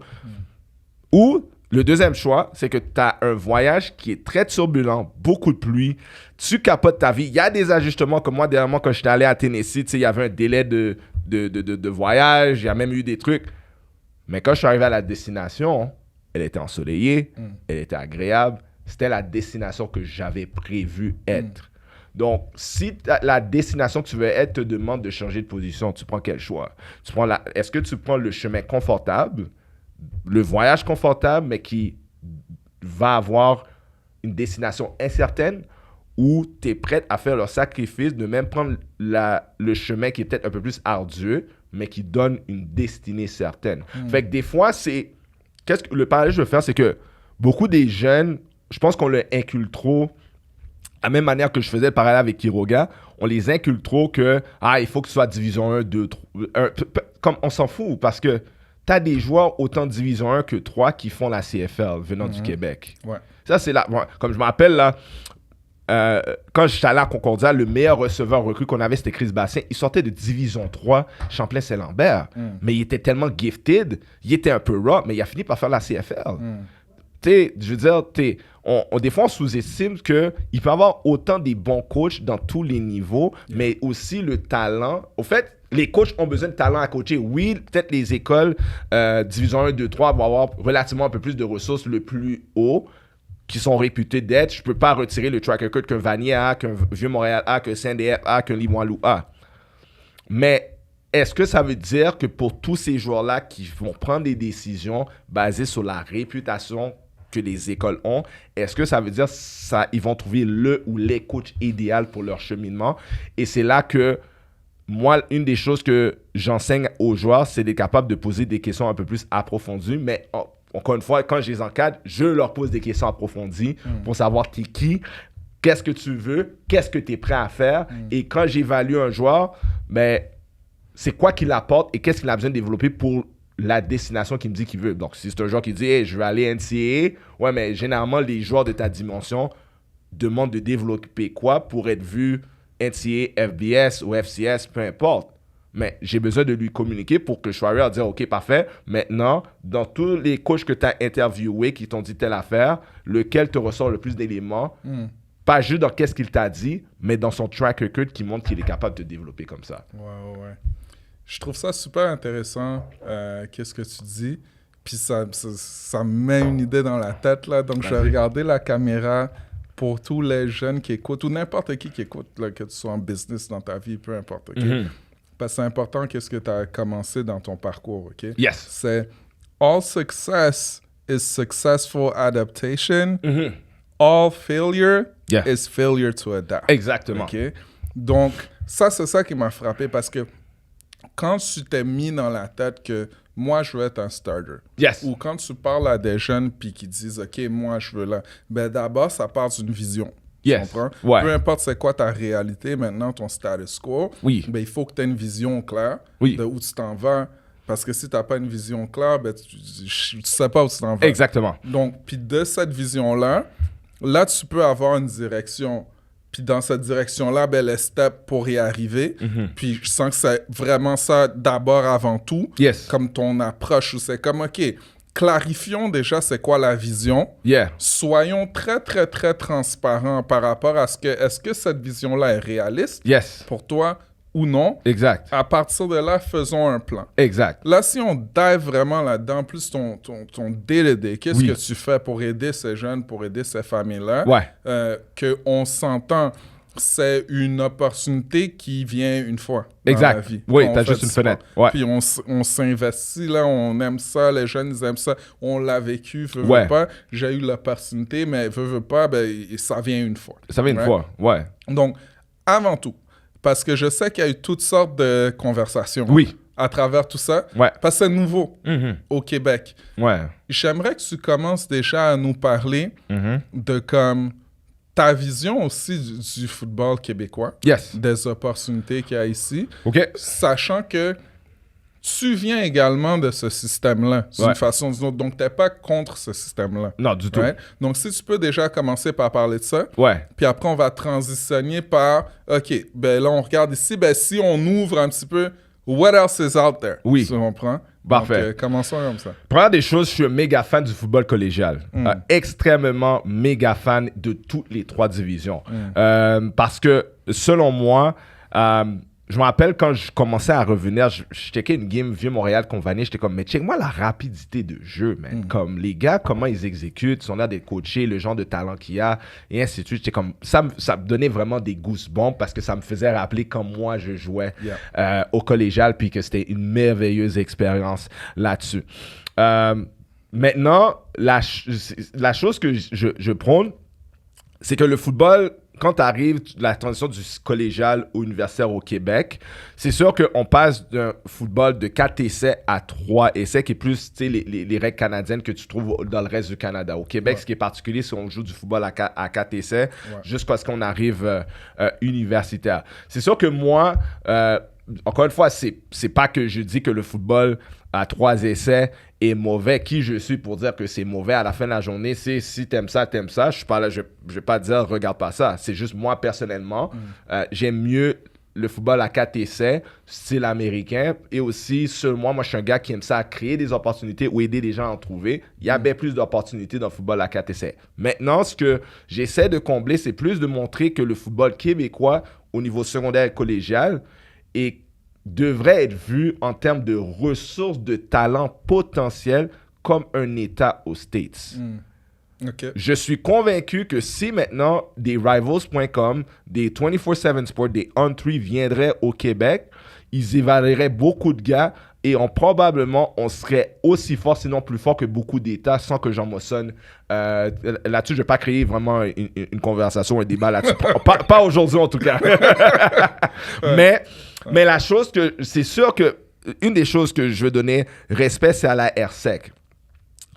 Ou le deuxième choix, c'est que tu as un voyage qui est très turbulent, beaucoup de pluie, tu capotes ta vie. Il y a des ajustements, comme moi, dernièrement, quand j'étais allé à Tennessee, il y avait un délai de voyage, il y a même eu des trucs. Mais quand je suis arrivé à la destination, elle était ensoleillée, elle était agréable. C'était la destination que j'avais prévu être. Donc, si la destination que tu veux être te demande de changer de position, tu prends quel choix? Est-ce que tu prends le chemin confortable, le voyage confortable, mais qui va avoir une destination incertaine, ou tu es prête à faire le sacrifice de même prendre le chemin qui est peut-être un peu plus ardueux, mais qui donne une destinée certaine. Fait que des fois, le parallèle que je veux faire, c'est que beaucoup des jeunes, je pense qu'on leur inculque trop, à la même manière que je faisais le parallèle avec Quiroga, on les inculque trop que il faut que ce soit division 1, 2, 3. Comme on s'en fout, parce que tu as des joueurs autant de division 1 que 3 qui font la CFL venant du Québec. Ouais. Ça, c'est là. Comme je me rappelle, là, quand j'étais allé à Concordia, le meilleur receveur recru qu'on avait, c'était Chris Bassin. Il sortait de division 3, Champlain-Saint-Lambert. Mais il était tellement gifted, il était un peu raw, mais il a fini par faire la CFL. Je veux dire, des fois, on sous-estime qu'il peut y avoir autant des bons coachs dans tous les niveaux, mais aussi le talent. Au fait, les coachs ont besoin de talent à coacher. Oui, peut-être les écoles division 1, 2, 3 vont avoir relativement un peu plus de ressources le plus haut, qui sont réputés d'être. Je ne peux pas retirer le track record qu'un Vanier a, qu'un Vieux-Montréal a, qu'un Saint-Df a, qu'un Limoilou a. Mais est-ce que ça veut dire que pour tous ces joueurs-là qui vont prendre des décisions basées sur la réputation que les écoles ont, est-ce que ça veut dire qu'ils vont trouver le ou les coachs idéaux pour leur cheminement? Et c'est là que moi, une des choses que j'enseigne aux joueurs, c'est d'être capable de poser des questions un peu plus approfondies, mais encore une fois, quand je les encadre, je leur pose des questions approfondies pour savoir t'es qui, qu'est-ce que tu veux, qu'est-ce que tu es prêt à faire. Et quand j'évalue un joueur, c'est quoi qu'il apporte et qu'est-ce qu'il a besoin de développer pour la destination qu'il me dit qu'il veut. Donc, si c'est un joueur qui dit hey, je veux aller NCAA, ouais, mais généralement, les joueurs de ta dimension demandent de développer quoi pour être vu NCAA, FBS ou FCS, peu importe. Mais j'ai besoin de lui communiquer pour que je sois à dire, OK, parfait. Maintenant, dans tous les coachs que tu as interviewés qui t'ont dit telle affaire, lequel te ressort le plus d'éléments, pas juste dans qu'est-ce qu'il t'a dit, mais dans son track record qui montre qu'il est capable de développer comme ça. Ouais. Je trouve ça super intéressant, qu'est-ce que tu dis. Puis ça me met une idée dans la tête, là. Donc, je vais regarder la caméra pour tous les jeunes qui écoutent, ou n'importe qui écoute, là, que tu sois en business dans ta vie, peu importe, OK? Parce que c'est important qu'est-ce que tu as commencé dans ton parcours, OK? Yes. C'est all success is successful adaptation. All failure is failure to adapt. Exactement. OK? Donc, ça, c'est ça qui m'a frappé parce que quand tu t'es mis dans la tête que moi, je veux être un starter, Yes. ou quand tu parles à des jeunes puis qui disent, OK, moi, je veux là, ben d'abord, ça part d'une vision. Yes. Tu comprends? Ouais. Peu importe c'est quoi ta réalité maintenant, ton status quo, Oui. ben, il faut que tu aies une vision claire Oui. de où tu t'en vas. Parce que si tu n'as pas une vision claire, ben, tu ne sais pas où tu t'en vas. Exactement. Donc, puis de cette vision-là, là, tu peux avoir une direction. Puis dans cette direction-là, ben, les steps pour y arriver. Puis je sens que c'est vraiment ça d'abord avant tout. Yes. Comme ton approche, où c'est comme, OK, clarifions déjà c'est quoi la vision. Yeah. Soyons très, très, très transparents par rapport à est-ce que cette vision-là est réaliste Yes. pour toi ou non. Exact. À partir de là, faisons un plan. Exact. Là, si on dive vraiment là-dedans, plus ton day-to-day, qu'est-ce Oui. que tu fais pour aider ces jeunes, pour aider ces familles-là? Ouais. Qu'on s'entend, c'est une opportunité qui vient une fois dans Exact. la vie. Oui, On t'as fait juste du une sport. fenêtre. Ouais. Puis on s'investit, là, on aime ça, les jeunes, ils aiment ça. On l'a vécu, veux Ouais. pas. J'ai eu l'opportunité, mais veux pas, ben, ça vient une fois. Ça vient une Right? fois. Ouais. Donc, avant tout, parce que je sais qu'il y a eu toutes sortes de conversations Oui. à travers tout ça, Ouais. parce que c'est nouveau Mhm. au Québec. Ouais. J'aimerais que tu commences déjà à nous parler Mhm. de comme ta vision aussi du football québécois, Yes. des opportunités qu'il y a ici, OK. sachant que tu viens également de ce système-là, d'une Ouais. façon ou d'une autre. Donc, tu n'es pas contre ce système-là. Non, du tout. Right? Donc, si tu peux déjà commencer par parler de ça, Ouais. puis après, on va transitionner par, OK, ben là, on regarde ici, ben si on ouvre un petit peu, what else is out there? Oui. Tu comprends? Parfait. Donc, commençons comme ça. Première des choses, je suis un méga fan du football collégial. Extrêmement méga fan de toutes les 3 divisions. Parce que, selon moi, je me rappelle quand je commençais à revenir, je checkais une game Vieux-Montréal-Convanier, j'étais comme, mais check-moi la rapidité de jeu, man. Comme les gars, comment ils exécutent, ils ont l'air d'être coachés, le genre de talent qu'il y a, et ainsi de suite. J'étais comme, ça me donnait vraiment des goosebumps parce que ça me faisait rappeler quand moi je jouais au collégial, puis que c'était une merveilleuse expérience là-dessus. Maintenant, la chose que je prône, c'est que le football, quand tu arrives la transition du collégial au universitaire au Québec, c'est sûr qu'on passe d'un football de 4 essais à 3 essais, qui est plus les règles canadiennes que tu trouves dans le reste du Canada. Au Québec, ce qui est particulier, c'est qu'on joue du football à 4 essais jusqu'à ce qu'on arrive universitaire. C'est sûr que moi, encore une fois, c'est pas que je dis que le football à 3 essais est mauvais. Qui je suis pour dire que c'est mauvais? À la fin de la journée, c'est si t'aimes ça, t'aimes ça. Je suis pas là, je vais pas dire regarde pas ça. C'est juste moi personnellement, j'aime mieux le football à 4 essais, style américain, et aussi moi je suis un gars qui aime ça à créer des opportunités ou aider les gens à en trouver. Il y a bien plus d'opportunités dans le football à 4 essais. Maintenant, ce que j'essaie de combler, c'est plus de montrer que le football québécois au niveau secondaire et collégial devrait être vu en termes de ressources de talent potentiel comme un État aux States. OK. Je suis convaincu que si maintenant des Rivals.com, des 24/7 Sports, des On3 viendraient au Québec, ils évalueraient beaucoup de gars et probablement on serait aussi fort, sinon plus fort que beaucoup d'États sans que Jean Mosson. Là-dessus, je ne vais pas créer vraiment une conversation, un débat là-dessus. pas aujourd'hui en tout cas. Mais la chose que c'est sûr que une des choses que je veux donner respect, c'est à la RSEC.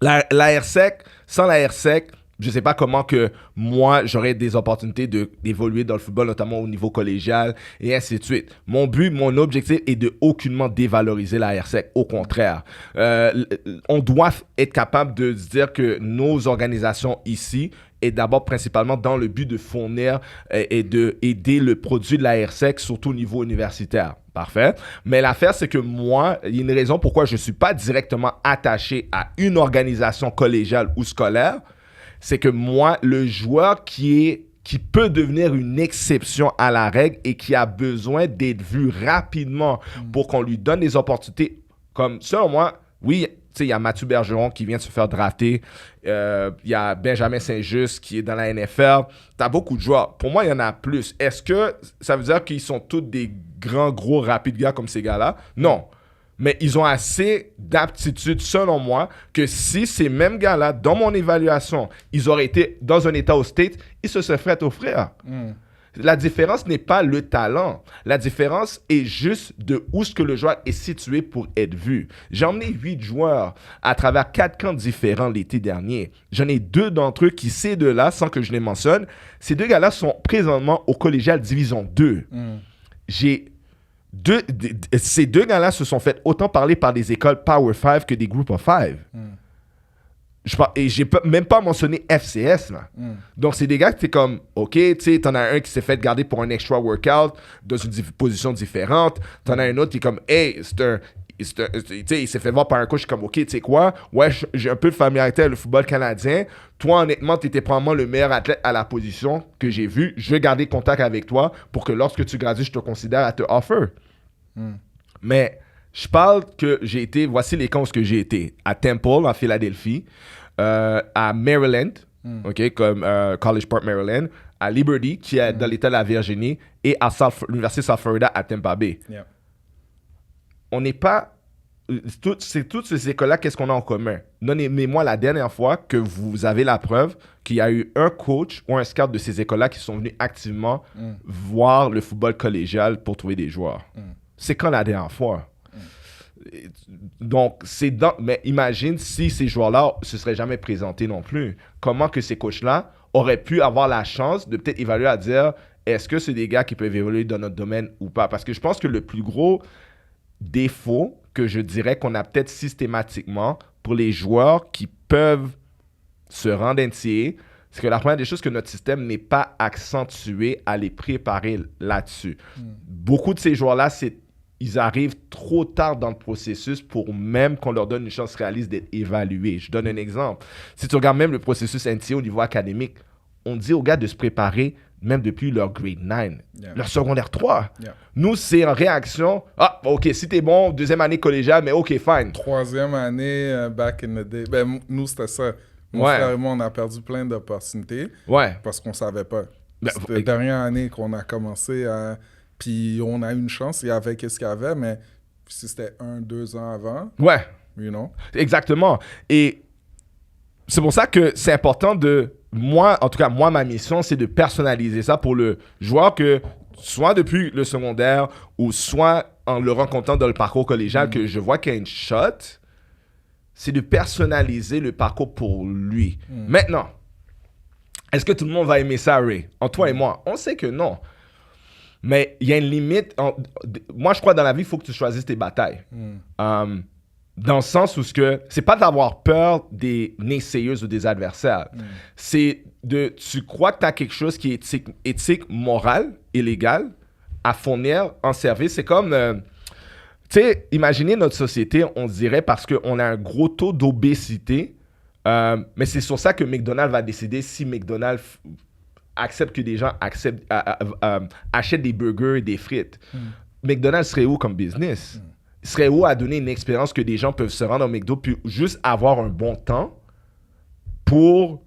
La RSEC, sans la RSEC, je ne sais pas comment que moi, j'aurais des opportunités d'évoluer dans le football, notamment au niveau collégial et ainsi de suite. Mon but, mon objectif est de aucunement dévaloriser la RSEC. Au contraire, on doit être capable de se dire que nos organisations ici est d'abord principalement dans le but de fournir et d'aider le produit de la RSEC, surtout au niveau universitaire. Parfait. Mais l'affaire, c'est que moi, il y a une raison pourquoi je ne suis pas directement attaché à une organisation collégiale ou scolaire. C'est que moi, le joueur qui peut devenir une exception à la règle et qui a besoin d'être vu rapidement pour qu'on lui donne des opportunités, comme selon moi, oui, il y a Mathieu Bergeron qui vient de se faire drafter. Il y a Benjamin Saint-Just qui est dans la NFL. Tu as beaucoup de joueurs. Pour moi, il y en a plus. Est-ce que ça veut dire qu'ils sont tous des grands, gros, rapides gars comme ces gars-là? Non. Mais ils ont assez d'aptitude, selon moi, que si ces mêmes gars-là, dans mon évaluation, ils auraient été dans un état aux States, ils se seraient fait offrir. La différence n'est pas le talent. La différence est juste de où ce que le joueur est situé pour être vu. J'ai emmené 8 joueurs à travers 4 camps différents l'été dernier. J'en ai 2 d'entre eux qui, ces 2-là, sans que je les mentionne, ces 2 gars-là sont présentement au collégial Division 2. Ces 2 gars-là se sont fait autant parler par des écoles Power 5 que des Group of 5. Et j'ai même pas mentionné FCS, là. Donc, c'est des gars que t'es comme, OK, tu sais, t'en as un qui s'est fait garder pour un extra workout dans une position différente. T'en as un autre qui est comme, hey, tu sais, il s'est fait voir par un coach comme, OK, tu sais quoi, ouais, j'ai un peu de familiarité avec le football canadien. Toi, honnêtement, t'étais probablement le meilleur athlète à la position que j'ai vu. Je vais garder contact avec toi pour que lorsque tu gradues, je te considère à te offer. Mais je parle que j'ai été, voici les camps où j'ai été. À Temple, en Philadelphie, à Maryland, OK, comme College Park, Maryland, à Liberty, qui est dans l'État de la Virginie, et à l'Université South Florida à Tampa Bay. Yeah. On n'est pas... toutes ces écoles-là, qu'est-ce qu'on a en commun? Donnez-moi la dernière fois que vous avez la preuve qu'il y a eu un coach ou un scout de ces écoles-là qui sont venus activement voir le football collégial pour trouver des joueurs. C'est quand la dernière fois? Donc, mais imagine si ces joueurs-là ne se seraient jamais présentés non plus. Comment que ces coachs-là auraient pu avoir la chance de peut-être évaluer à dire est-ce que c'est des gars qui peuvent évoluer dans notre domaine ou pas? Parce que je pense que le plus gros défaut que je dirais qu'on a peut-être systématiquement pour les joueurs qui peuvent se rendre NCAA, c'est que la première des choses, que notre système n'est pas accentué à les préparer là-dessus. Beaucoup de ces joueurs-là, ils arrivent trop tard dans le processus pour même qu'on leur donne une chance réaliste d'être évalués. Je donne un exemple. Si tu regardes même le processus NCAA au niveau académique, on dit aux gars de se préparer même depuis leur grade 9, leur secondaire 3. Nous, c'est en réaction. Ah, OK, si t'es bon, deuxième année collégiale, mais OK, fine. Troisième année, back in the day. Ben, nous, c'était ça. Mon frère et moi, on a perdu plein d'opportunités parce qu'on savait pas. C'était la dernière année qu'on a commencé à... Puis on a eu une chance, il y avait qu'est-ce qu'il y avait, mais si c'était 1-2 ans avant, you know. Exactement. Et c'est pour ça que c'est important moi, en tout cas, moi, ma mission, c'est de personnaliser ça pour le joueur que, soit depuis le secondaire ou soit en le rencontrant dans le parcours collégial, que je vois qu'il y a une shot, c'est de personnaliser le parcours pour lui. Maintenant, est-ce que tout le monde va aimer ça, Ray? En toi et moi, on sait que non. Mais il y a une limite. Moi, je crois dans la vie, il faut que tu choisisses tes batailles. Dans le sens où c'est pas d'avoir peur des naysayers ou des adversaires. C'est tu crois que tu as quelque chose qui est éthique, moral et légal à fournir en service. C'est comme, tu sais, imaginez notre société, on dirait, parce qu'on a un gros taux d'obésité, mais c'est sur ça que McDonald's va décider si McDonald's accepte que des gens achètent des burgers et des frites. McDonald's serait où comme business? Il serait où à donner une expérience que des gens peuvent se rendre au McDo puis juste avoir un bon temps pour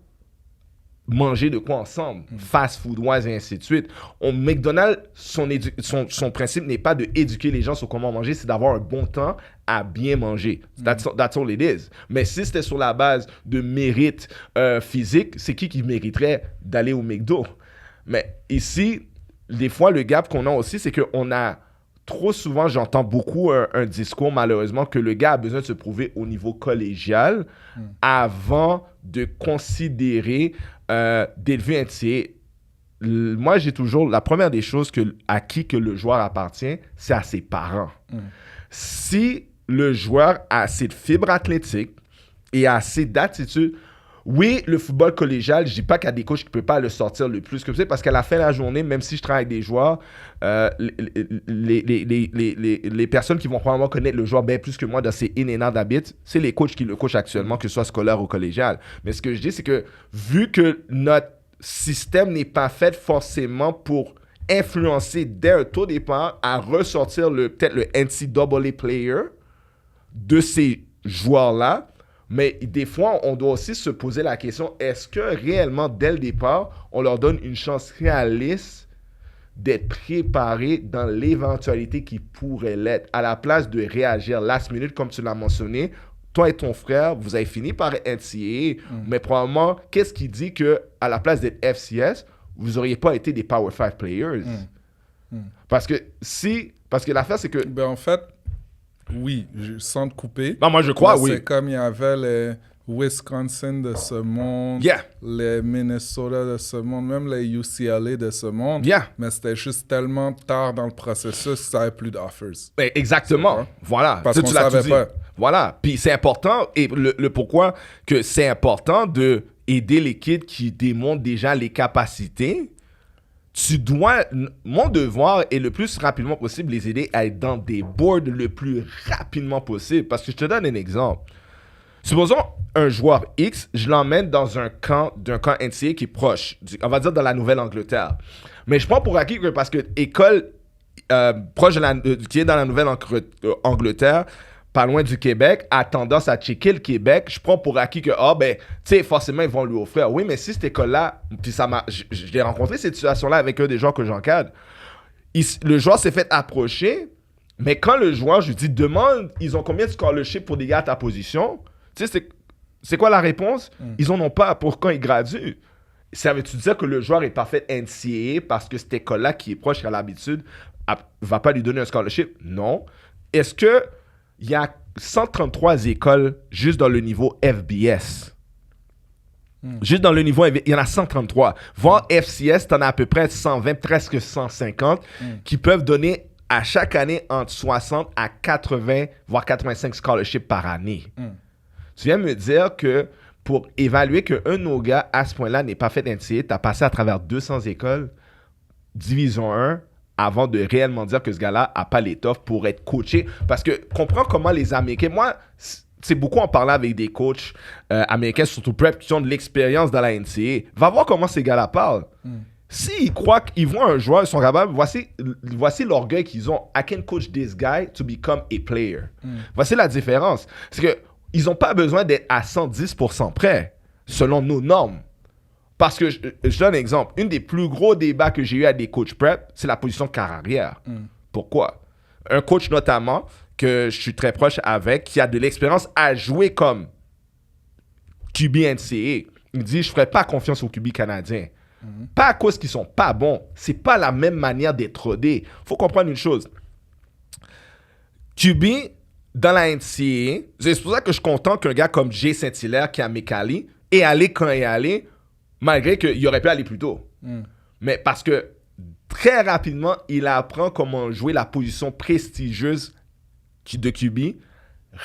manger de quoi ensemble, fast food wise et ainsi de suite. McDonald's, son principe n'est pas d'éduquer les gens sur comment manger, c'est d'avoir un bon temps à bien manger. That's all it is. Mais si c'était sur la base de mérite physique, c'est qui mériterait d'aller au McDo? Mais ici, des fois, le gap qu'on a aussi, c'est qu'on a trop souvent, j'entends beaucoup un discours, malheureusement, que le gars a besoin de se prouver au niveau collégial avant de considérer d'élever un tiers. Moi, j'ai toujours... La première des choses à qui que le joueur appartient, c'est à ses parents. Si le joueur a assez de fibre athlétique et assez d'attitude... Oui, le football collégial, je ne dis pas qu'il y a des coachs qui ne peuvent pas le sortir le plus que possible, parce qu'à la fin de la journée, même si je travaille avec des joueurs, les personnes qui vont probablement connaître le joueur bien plus que moi dans ses in and out habits, c'est les coachs qui le coachent actuellement, que ce soit scolaire ou collégial. Mais ce que je dis, c'est que vu que notre système n'est pas fait forcément pour influencer dès un taux départ à ressortir peut-être le NCAA player de ces joueurs-là, mais des fois, on doit aussi se poser la question, est-ce que réellement, dès le départ, on leur donne une chance réaliste d'être préparés dans l'éventualité qui pourrait l'être, à la place de réagir last minute, comme tu l'as mentionné. Toi et ton frère, vous avez fini par NCAA, mais probablement, qu'est-ce qui dit qu'à la place d'être FCS, vous n'auriez pas été des Power 5 players. Parce que l'affaire, c'est que... Ben, en fait, oui, sans te couper. Non, moi, je crois, mais oui. C'est comme il y avait les Wisconsin de ce monde, les Minnesota de ce monde, même les UCLA de ce monde. Mais c'était juste tellement tard dans le processus que ça n'avait plus d'offers. Ben, exactement. Voilà. Parce qu'on ne savait pas. Voilà. Puis c'est important, et le pourquoi que c'est important de aider les kids qui démontrent déjà les capacités. Mon devoir est le plus rapidement possible les aider à être dans des boards le plus rapidement possible. Parce que je te donne un exemple. Supposons un joueur X, je l'emmène dans un camp NCAA qui est proche, on va dire dans la Nouvelle-Angleterre. Mais je prends pour acquis que parce que école proche qui est dans la Nouvelle-Angleterre, pas loin du Québec, a tendance à checker le Québec, je prends pour acquis que, forcément, ils vont lui offrir. Oui, mais si cette école-là, puis j'ai rencontré cette situation-là avec des gens que j'encadre, le joueur s'est fait approcher, mais quand le joueur, je lui dis, demande, ils ont combien de scholarship pour des gars à ta position? Tu sais, c'est quoi la réponse? Ils en ont pas pour quand ils graduent. Ça veut-tu dire que le joueur est pas fait NCAA parce que cette école-là qui est proche à l'habitude va pas lui donner un scholarship? Non. Est-ce que il y a 133 écoles juste dans le niveau FBS? Juste dans le niveau, il y en a 133. Voir FCS, tu en as à peu près 120, presque 150 qui peuvent donner à chaque année entre 60 à 80, voire 85 scholarships par année. Tu viens me dire que pour évaluer qu'un de nos gars à ce point-là n'est pas fait NCAA, tu as passé à travers 200 écoles, Division 1, avant de réellement dire que ce gars-là n'a pas l'étoffe pour être coaché. Parce que comprends comment les Américains... Moi, c'est beaucoup en parlant avec des coachs américains, surtout prep, qui ont de l'expérience dans la NCAA. Va voir comment ces gars-là parlent. S'ils croient qu'ils voient un joueur, ils sont capables... Voici l'orgueil qu'ils ont. I can coach this guy to become a player. Voici la différence. C'est que ils n'ont pas besoin d'être à 110% prêts, selon nos normes. Parce que, je donne un exemple, une des plus gros débats que j'ai eu à des coachs prep, c'est la position de carrière. Pourquoi? Un coach notamment, que je suis très proche avec, qui a de l'expérience à jouer comme QB NCAA, il dit, je ne ferai pas confiance aux QB canadiens. Pas à cause qu'ils ne sont pas bons. Ce n'est pas la même manière d'être rodé. Il faut comprendre une chose. QB... Dans la NCAA, c'est pour ça que je suis content qu'un gars comme Jay Saint-Hilaire, qui est à Mekali, est allé quand il est allé, malgré qu'il aurait pu aller plus tôt. Mais parce que très rapidement, il apprend comment jouer la position prestigieuse de QB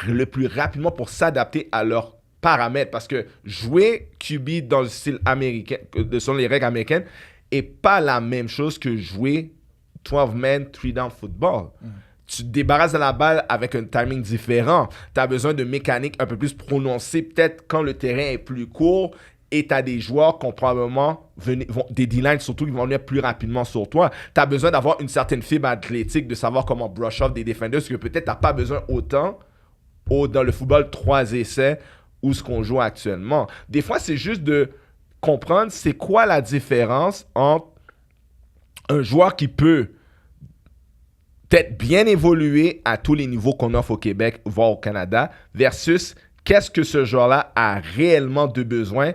le plus rapidement pour s'adapter à leurs paramètres. Parce que jouer QB dans le style américain, selon les règles américaines, n'est pas la même chose que jouer 12-man, 3-down football. Tu te débarrasses de la balle avec un timing différent. Tu as besoin de mécanique un peu plus prononcée, peut-être quand le terrain est plus court et tu as des joueurs qui probablement des D-lines surtout qui vont venir plus rapidement sur toi. Tu as besoin d'avoir une certaine fibre athlétique, de savoir comment brush off des defenders, que peut-être tu n'as pas besoin autant dans le football 3 essais ou ce qu'on joue actuellement. Des fois, c'est juste de comprendre c'est quoi la différence entre un joueur qui peut peut-être bien évoluer à tous les niveaux qu'on offre au Québec, voire au Canada, versus qu'est-ce que ce joueur-là a réellement de besoin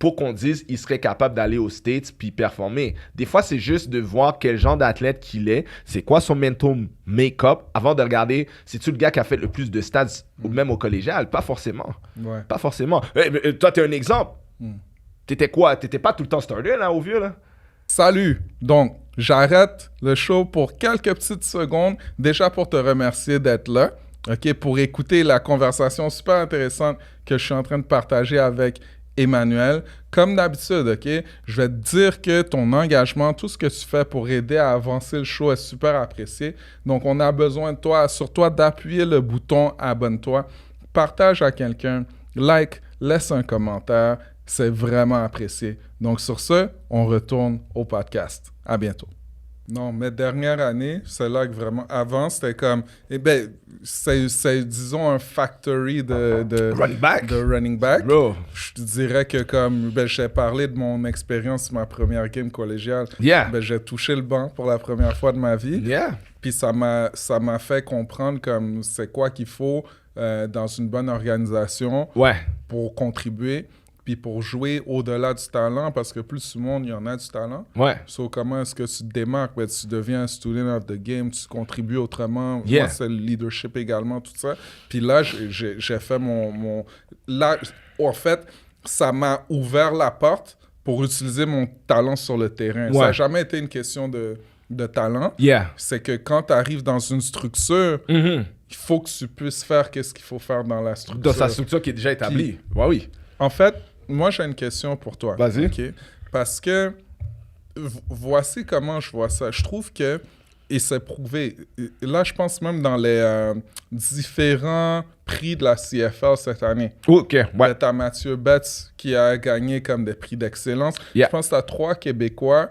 pour qu'on dise qu'il serait capable d'aller aux States puis performer. Des fois, c'est juste de voir quel genre d'athlète qu'il est, c'est quoi son mental make-up, avant de regarder, c'est-tu le gars qui a fait le plus de stats, ou même au collégial? Pas forcément. Pas forcément. Toi, t'es un exemple. T'étais quoi? T'étais pas tout le temps starter, là, au vieux, là? Salut! Donc, j'arrête le show pour quelques petites secondes, déjà pour te remercier d'être là, OK, pour écouter la conversation super intéressante que je suis en train de partager avec Emmanuel. Comme d'habitude, OK, je vais te dire que ton engagement, tout ce que tu fais pour aider à avancer le show est super apprécié. Donc, on a besoin de toi, sur toi, d'appuyer le bouton « Abonne-toi », partage à quelqu'un, like, laisse un commentaire. C'est vraiment apprécié. Donc, sur ce, on retourne au podcast. À bientôt. Non, mes dernières années, c'est là que vraiment... Avant, c'était comme... c'est disons, un factory de running back. Bro. Je te dirais que comme... j'ai parlé de mon expérience, ma première game collégiale. J'ai touché le banc pour la première fois de ma vie. Puis ça m'a fait comprendre comme c'est quoi qu'il faut dans une bonne organisation pour contribuer. puis pour jouer au-delà du talent, parce que plus tout le monde, il y en a du talent. Ouais. So, comment est-ce que tu te démarques? Ben, tu deviens un student of the game, tu contribues autrement. Yeah. Moi, c'est le leadership également, tout ça. Puis là, j'ai fait Là, en fait, ça m'a ouvert la porte pour utiliser mon talent sur le terrain. Ouais. Ça n'a jamais été une question de talent. Yeah. C'est que quand tu arrives dans une structure, il faut que tu puisses faire qu'est-ce qu'il faut faire dans la structure. Dans sa structure qui est déjà établie. Ouais, oui. En fait, moi, j'ai une question pour toi. Vas-y. OK? Parce que voici comment je vois ça. Je trouve que, et c'est prouvé, là, je pense même dans les différents prix de la CFL cette année. OK, ouais. Tu as Mathieu Betts qui a gagné comme des prix d'excellence. Yeah. Je pense que tu as 3 Québécois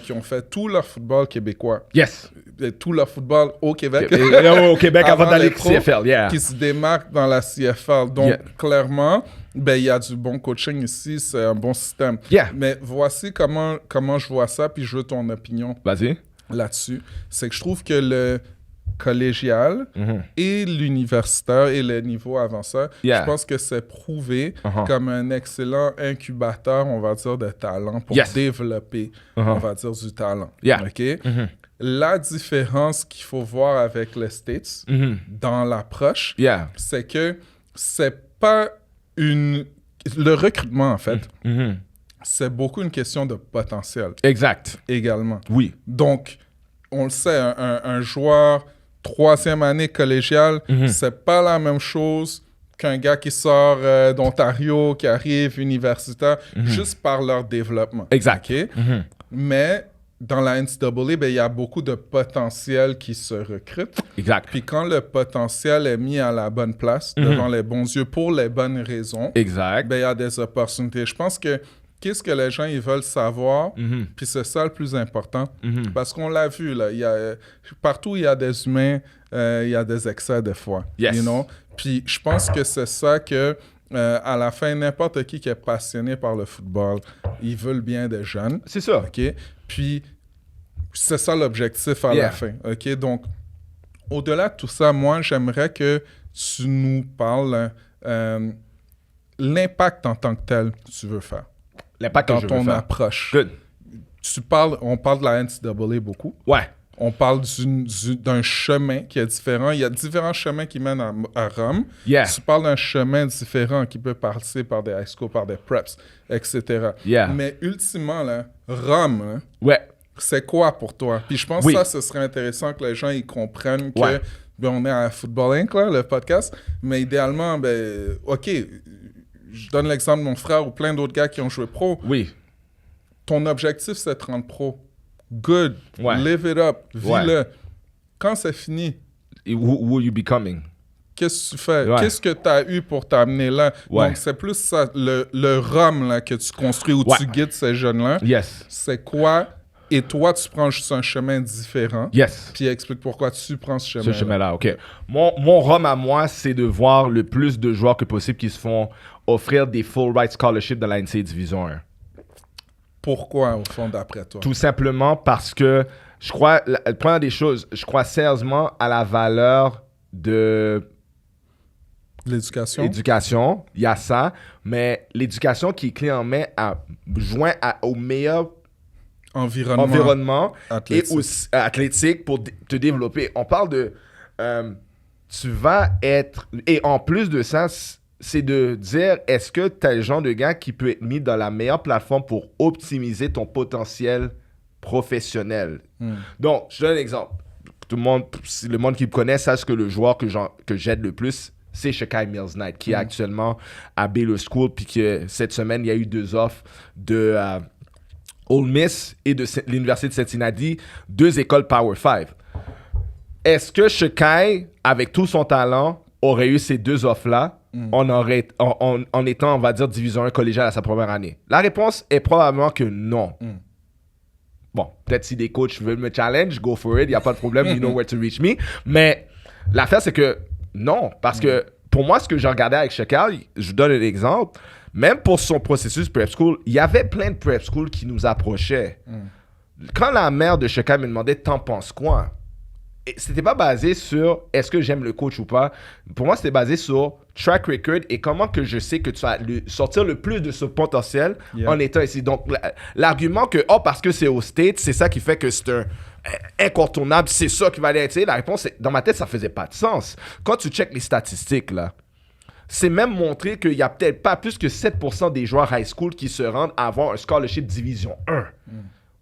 qui ont fait tout leur football québécois. Yes. Tout leur football au Québec. Au Québec avant d'aller les au pros CFL, yeah. qui se démarquent dans la CFL. Donc, Yeah. clairement, ben, il y a du bon coaching ici, c'est un bon système. Yeah. Mais voici comment je vois ça, puis je veux ton opinion Vas-y. là-dessus. C'est que je trouve que le collégial et l'universitaire et le niveau avant ça, Yeah. je pense que c'est prouvé Uh-huh. comme un excellent incubateur, on va dire, de talent pour Yes. développer, on va dire, du talent. Yeah. OK? La différence qu'il faut voir avec les States dans l'approche, Yeah. c'est que c'est pas le recrutement, en fait, c'est beaucoup une question de potentiel Exact. également. Oui. Donc, on le sait, un joueur 3e année collégiale, c'est pas la même chose qu'un gars qui sort d'Ontario, qui arrive universitaire, juste par leur développement. Exact. OK? Mais dans la NCAA, ben, il y a beaucoup de potentiel qui se recrute. Exact. Puis quand le potentiel est mis à la bonne place, devant les bons yeux, pour les bonnes raisons, Exact. ben, il y a des opportunités. Je pense que qu'est-ce que les gens ils veulent savoir, puis c'est ça le plus important, parce qu'on l'a vu, là, partout il y a des humains, il y a des excès des fois. Yes. You know? Puis je pense que c'est ça que, à la fin, n'importe qui est passionné par le football, ils veulent bien des jeunes. C'est ça. OK? Puis, c'est ça l'objectif à la fin. OK? Donc, au-delà de tout ça, moi, j'aimerais que tu nous parles l'impact en tant que tel que tu veux faire. L'impact que Dans je veux ton faire. approche. Good. On parle de la NCAA beaucoup. Ouais. On parle d'un chemin qui est différent. Il y a différents chemins qui mènent à Rome. Yeah. Tu parles d'un chemin différent qui peut passer par des high schools, par des preps, etc. Yeah. Mais ultimement, là, Rome, hein, Ouais. c'est quoi pour toi? Puis je pense Oui. que ça, ce serait intéressant que les gens ils comprennent que Ouais. ben, on est à Football Inc., là, le podcast, mais idéalement, ben, OK, je donne l'exemple de mon frère ou plein d'autres gars qui ont joué pro. Oui. Ton objectif, c'est de te rendre pro. Good. Ouais. Live it up. Vis-le. Ouais. Quand c'est fini, Who will you becoming? qu'est-ce que tu fais? Ouais. Qu'est-ce que tu as eu pour t'amener là? Ouais. Donc, c'est plus ça, le Rome là, que tu construis où Ouais. tu guides ces jeunes-là. Yes. C'est quoi? Et toi, tu prends juste un chemin différent. Yes. Puis explique pourquoi tu prends ce chemin. Ce chemin-là, OK. Mon rhum à moi, c'est de voir le plus de joueurs que possible qui se font offrir des full ride scholarships dans la NCAA Division 1. Pourquoi, au fond, d'après toi? Tout simplement parce que je crois, la première des choses, je crois sérieusement à la valeur de L'éducation? l'éducation. Il y a ça, mais l'éducation qui est clé en main joint au meilleur environnement athlétique. et aussi athlétique pour te développer. On parle de... tu vas être... Et en plus de ça, c'est de dire, est-ce que tu as le genre de gars qui peut être mis dans la meilleure plateforme pour optimiser ton potentiel professionnel? Donc, je donne un exemple. Tout le monde qui me connaît sache que le joueur que j'aide le plus, c'est Shekai Mills Knight, qui est actuellement à Baylor School, puis que cette semaine, il y a eu 2 offres de Ole Miss et de l'Université de Cincinnati, 2 écoles Power 5. Est-ce que Shekai, avec tout son talent, aurait eu ces 2 offres-là en étant, on va dire, Division 1 collégiale à sa première année? La réponse est probablement que non. Bon, peut-être si des coachs veulent me challenge, go for it, il n'y a pas de problème, you know where to reach me. Mais l'affaire, c'est que non, parce que pour moi, ce que j'ai regardé avec Shekai, je vous donne un exemple, même pour son processus prep school, il y avait plein de prep school qui nous approchaient. Quand la mère de Shekai me demandait « T'en penses quoi? » c'était pas basé sur est-ce que j'aime le coach ou pas. Pour moi, c'était basé sur track record et comment que je sais que tu vas sortir le plus de ce potentiel en étant ici. Donc, l'argument que, parce que c'est au States, c'est ça qui fait que c'est un incontournable, c'est ça qui va aller être. La réponse, dans ma tête, ça faisait pas de sens. Quand tu checkes les statistiques, là, c'est même montré qu'il y a peut-être pas plus que 7% des joueurs high school qui se rendent à avoir un scholarship Division 1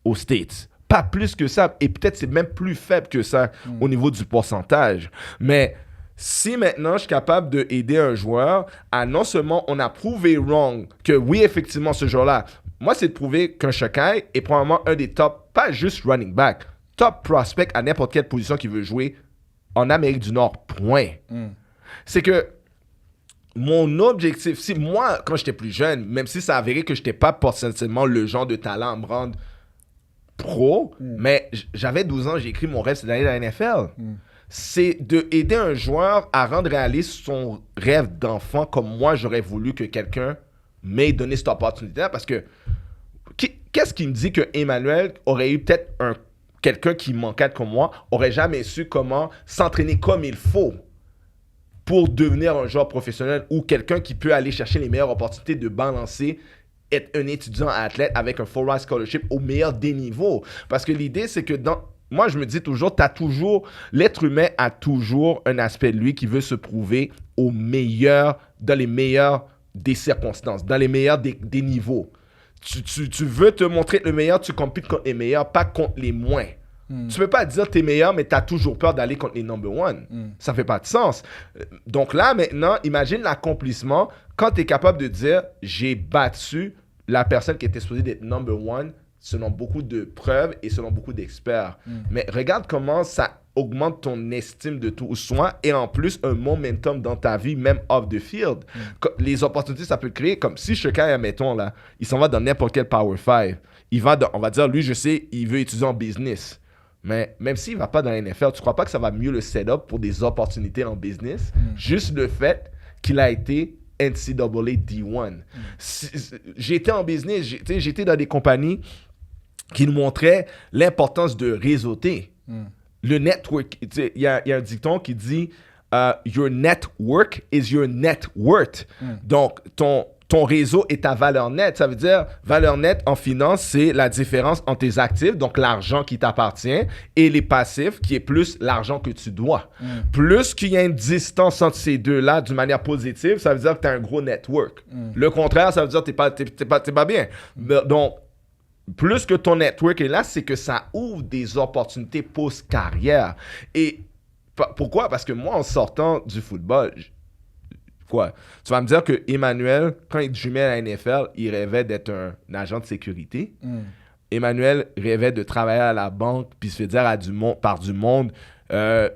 aux States. Pas plus que ça. Et peut-être c'est même plus faible que ça au niveau du pourcentage. Mais si maintenant je suis capable d'aider un joueur à non seulement on a prouvé wrong que oui, effectivement, ce joueur-là, moi, c'est de prouver qu'un Shokai est probablement un des top, pas juste running back, top prospect à n'importe quelle position qu'il veut jouer en Amérique du Nord. Point. C'est que mon objectif, si moi, quand j'étais plus jeune, même si ça a avéré que je n'étais pas potentiellement le genre de talent à me rendre pro, mais j'avais 12 ans, j'ai écrit mon rêve, c'est d'aller dans la NFL. C'est d'aider un joueur à rendre réaliste son rêve d'enfant comme moi, j'aurais voulu que quelqu'un m'ait donné cette opportunité-là. Parce que qu'est-ce qui me dit que Emmanuel aurait eu peut-être quelqu'un qui manquait comme moi, aurait jamais su comment s'entraîner comme il faut pour devenir un joueur professionnel ou quelqu'un qui peut aller chercher les meilleures opportunités de balancer être un étudiant athlète avec un full ride scholarship au meilleur des niveaux. Parce que l'idée, c'est que moi, je me dis toujours, l'être humain a toujours un aspect de lui qui veut se prouver au meilleur, dans les meilleures des circonstances, dans les meilleurs des niveaux. Tu veux te montrer le meilleur, tu compètes contre les meilleurs, pas contre les moins. Tu peux pas dire t'es meilleur, mais t'as toujours peur d'aller contre les number one. Ça fait pas de sens. Donc là, maintenant, imagine l'accomplissement quand tu es capable de dire j'ai battu la personne qui était supposée d'être number one selon beaucoup de preuves et selon beaucoup d'experts. Mais regarde comment ça augmente ton estime de soi et en plus un momentum dans ta vie, même off the field. Les opportunités, ça peut créer comme si chacun, mettons là, il s'en va dans n'importe quel Power 5. Il va on va dire, lui, je sais, il veut étudier en business. Mais même s'il ne va pas dans la NFL, tu ne crois pas que ça va mieux le set-up pour des opportunités en business? Juste le fait qu'il a été NCAA D1. J'étais en business, j'étais dans des compagnies qui nous montraient l'importance de réseauter. Le network, il y a un dicton qui dit your network is your net worth. Donc, ton réseau est ta valeur nette. Ça veut dire, valeur nette en finance, c'est la différence entre tes actifs, donc l'argent qui t'appartient, et les passifs, qui est plus l'argent que tu dois. Plus qu'il y a une distance entre ces deux-là d'une manière positive, ça veut dire que tu as un gros network. Le contraire, ça veut dire que tu n'es pas bien. Donc, plus que ton network est là, c'est que ça ouvre des opportunités post-carrière. Et pourquoi? Parce que moi, en sortant du football, quoi? Tu vas me dire que Emmanuel, quand il jumait à la NFL, il rêvait d'être un agent de sécurité. Emmanuel rêvait de travailler à la banque puis se fait dire par du monde,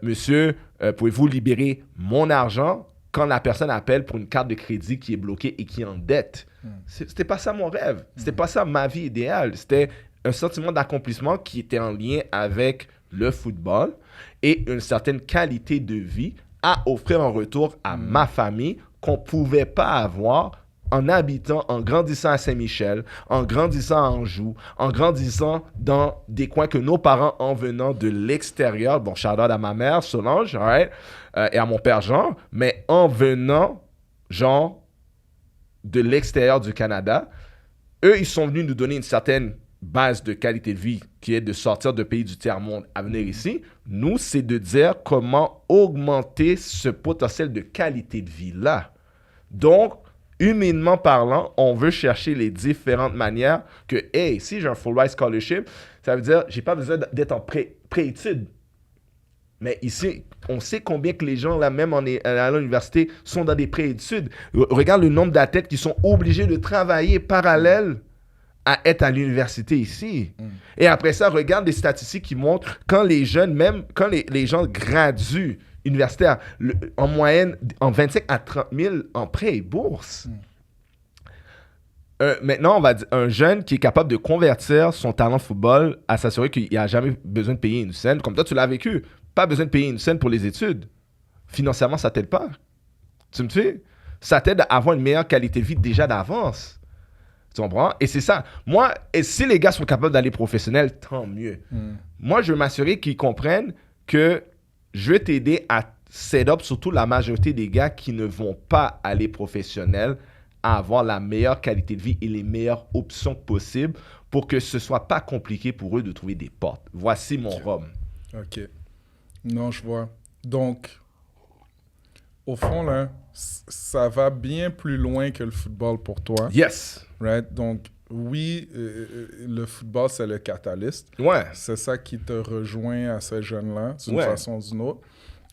monsieur, pouvez-vous libérer mon argent quand la personne appelle pour une carte de crédit qui est bloquée et qui est en dette? C'était pas ça mon rêve. C'était pas ça ma vie idéale. C'était un sentiment d'accomplissement qui était en lien avec le football et une certaine qualité de vie à offrir en retour à ma famille qu'on ne pouvait pas avoir en habitant, en grandissant à Saint-Michel, en grandissant à Anjou, en grandissant dans des coins que nos parents, en venant de l'extérieur, bon, shout-out à ma mère, Solange, right, et à mon père Jean, mais en venant, genre, de l'extérieur du Canada, eux, ils sont venus nous donner une certaine base de qualité de vie qui est de sortir de pays du tiers-monde à venir ici. Nous, c'est de dire comment augmenter ce potentiel de qualité de vie-là. Donc, humainement parlant, on veut chercher les différentes manières que, hey, si j'ai un full ride scholarship, ça veut dire j'ai pas besoin d'être en pré-études. Mais ici, on sait combien que les gens, là, même à l'université, sont dans des pré-études. Regarde le nombre d'athlètes qui sont obligés de travailler parallèle à être à l'université ici. Et après ça, regarde les statistiques qui montrent quand les jeunes, même quand les gens graduent universitaires, en moyenne, en 25 à 30 000 en prêt et bourse. Maintenant, on va dire un jeune qui est capable de convertir son talent football à s'assurer qu'il n'a jamais besoin de payer une scène. Comme toi, tu l'as vécu. Pas besoin de payer une scène pour les études. Financièrement, ça t'aide pas. Tu me suis? Ça t'aide à avoir une meilleure qualité de vie déjà d'avance. Tu comprends? Et c'est ça. Moi, et si les gars sont capables d'aller professionnels, tant mieux. Moi, je veux m'assurer qu'ils comprennent que je vais t'aider à set up, surtout la majorité des gars qui ne vont pas aller professionnels, à avoir la meilleure qualité de vie et les meilleures options possibles pour que ce ne soit pas compliqué pour eux de trouver des portes. Voici mon rhum. OK. Non, je vois. Donc, au fond, là, ça va bien plus loin que le football pour toi. Yes. Right? Donc, oui, le football, c'est le catalyste. Ouais. C'est ça qui te rejoint à ces jeunes-là, d'une Ouais. façon ou d'une autre.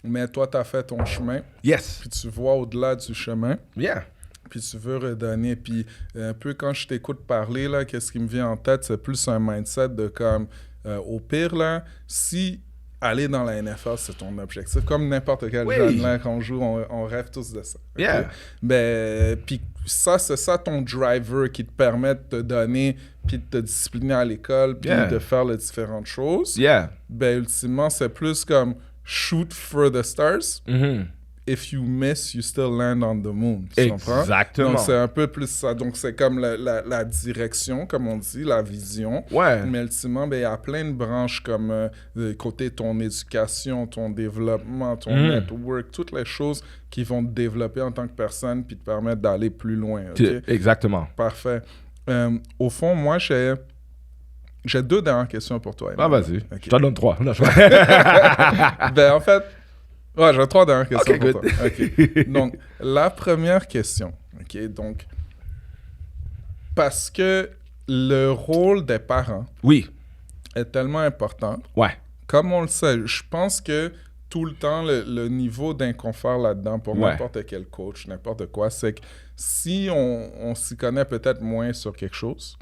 Mais toi, tu as fait ton chemin, Yes. puis tu vois au-delà du chemin, Yeah. puis tu veux redonner. Puis un peu quand je t'écoute parler, là, qu'est-ce qui me vient en tête, c'est plus un mindset de comme, au pire, là, si aller dans la NFL, c'est ton objectif, comme n'importe quel Oui. jeune, là, quand on joue, on rêve tous de ça. OK? Yeah. Ben, puis ça, c'est ça ton driver qui te permet de te donner, puis de te discipliner à l'école, puis Yeah. de faire les différentes choses. Yeah. Ben, ultimement, c'est plus comme shoot for the stars. Mhm. If you miss, you still land on the moon. Tu comprends? Exactement. Donc, c'est un peu plus ça. Donc, c'est comme la direction, comme on dit, la vision. Ouais. Mais ultimement, ben, il y a plein de branches comme côté ton éducation, ton développement, ton network, toutes les choses qui vont te développer en tant que personne puis te permettre d'aller plus loin. OK? Exactement. Parfait. Au fond, moi, j'ai 2 dernières questions pour toi. Ah, Emmanuel. vas-y. OK. Je t'en donne 3. Non, je... Ben, en fait, ouais, j'ai 3 dernières questions Ok, pour good. toi. OK. Donc, la première question, OK, donc, parce que le rôle des parents Oui. est tellement important, Ouais. comme on le sait, je pense que tout le temps, le niveau d'inconfort là-dedans, pour Ouais. n'importe quel coach, n'importe quoi, c'est que si on s'y connaît peut-être moins sur quelque chose,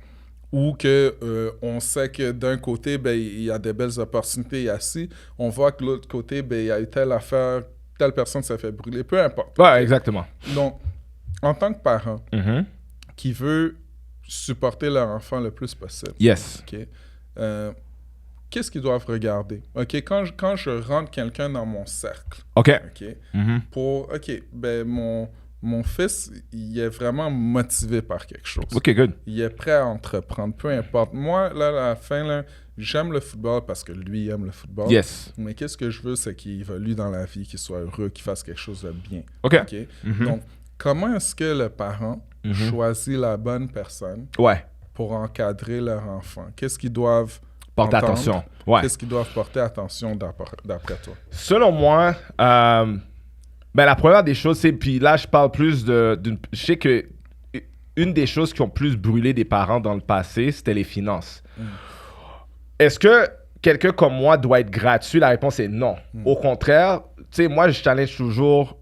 ou que on sait que d'un côté, ben, il y a des belles opportunités, il y a ci, on voit que de l'autre côté, ben, il y a eu telle affaire, telle personne s'est fait brûler, peu importe. Ouais, exactement. Donc, en tant que parent Mhm. qui veut supporter leur enfant le plus possible, Yes. OK, qu'est-ce qu'ils doivent regarder? OK, quand je rentre quelqu'un dans mon cercle, OK. OK, Mhm. OK, ben, mon fils, il est vraiment motivé par quelque chose. OK, good. Il est prêt à entreprendre, peu importe. Moi, là, à la fin, là, j'aime le football parce que lui aime le football. Yes. Mais qu'est-ce que je veux, c'est qu'il évolue dans la vie, qu'il soit heureux, qu'il fasse quelque chose de bien. OK. OK? Donc, comment est-ce que le parent choisit la bonne personne Ouais. pour encadrer leur enfant? Qu'est-ce qu'ils doivent Porte entendre? attention. Ouais. Qu'est-ce qu'ils doivent porter attention d'après toi? Selon moi, ben la première des choses, c'est, puis là, je parle plus je sais que une des choses qui ont plus brûlé des parents dans le passé, c'était les finances. Est-ce que quelqu'un comme moi doit être gratuit? La réponse est non. Au contraire, tu sais, moi, je challenge toujours,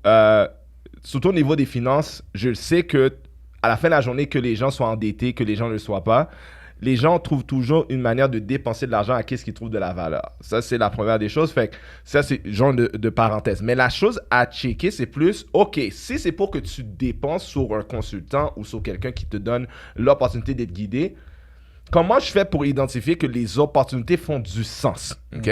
surtout au niveau des finances, je sais que à la fin de la journée, que les gens soient endettés, que les gens ne le soient pas, les gens trouvent toujours une manière de dépenser de l'argent à qui ce qu'ils trouvent de la valeur. Ça, c'est la première des choses. Fait que ça, c'est genre de parenthèse. Mais la chose à checker, c'est plus, OK, si c'est pour que tu dépenses sur un consultant ou sur quelqu'un qui te donne l'opportunité d'être guidé, comment je fais pour identifier que les opportunités font du sens? OK?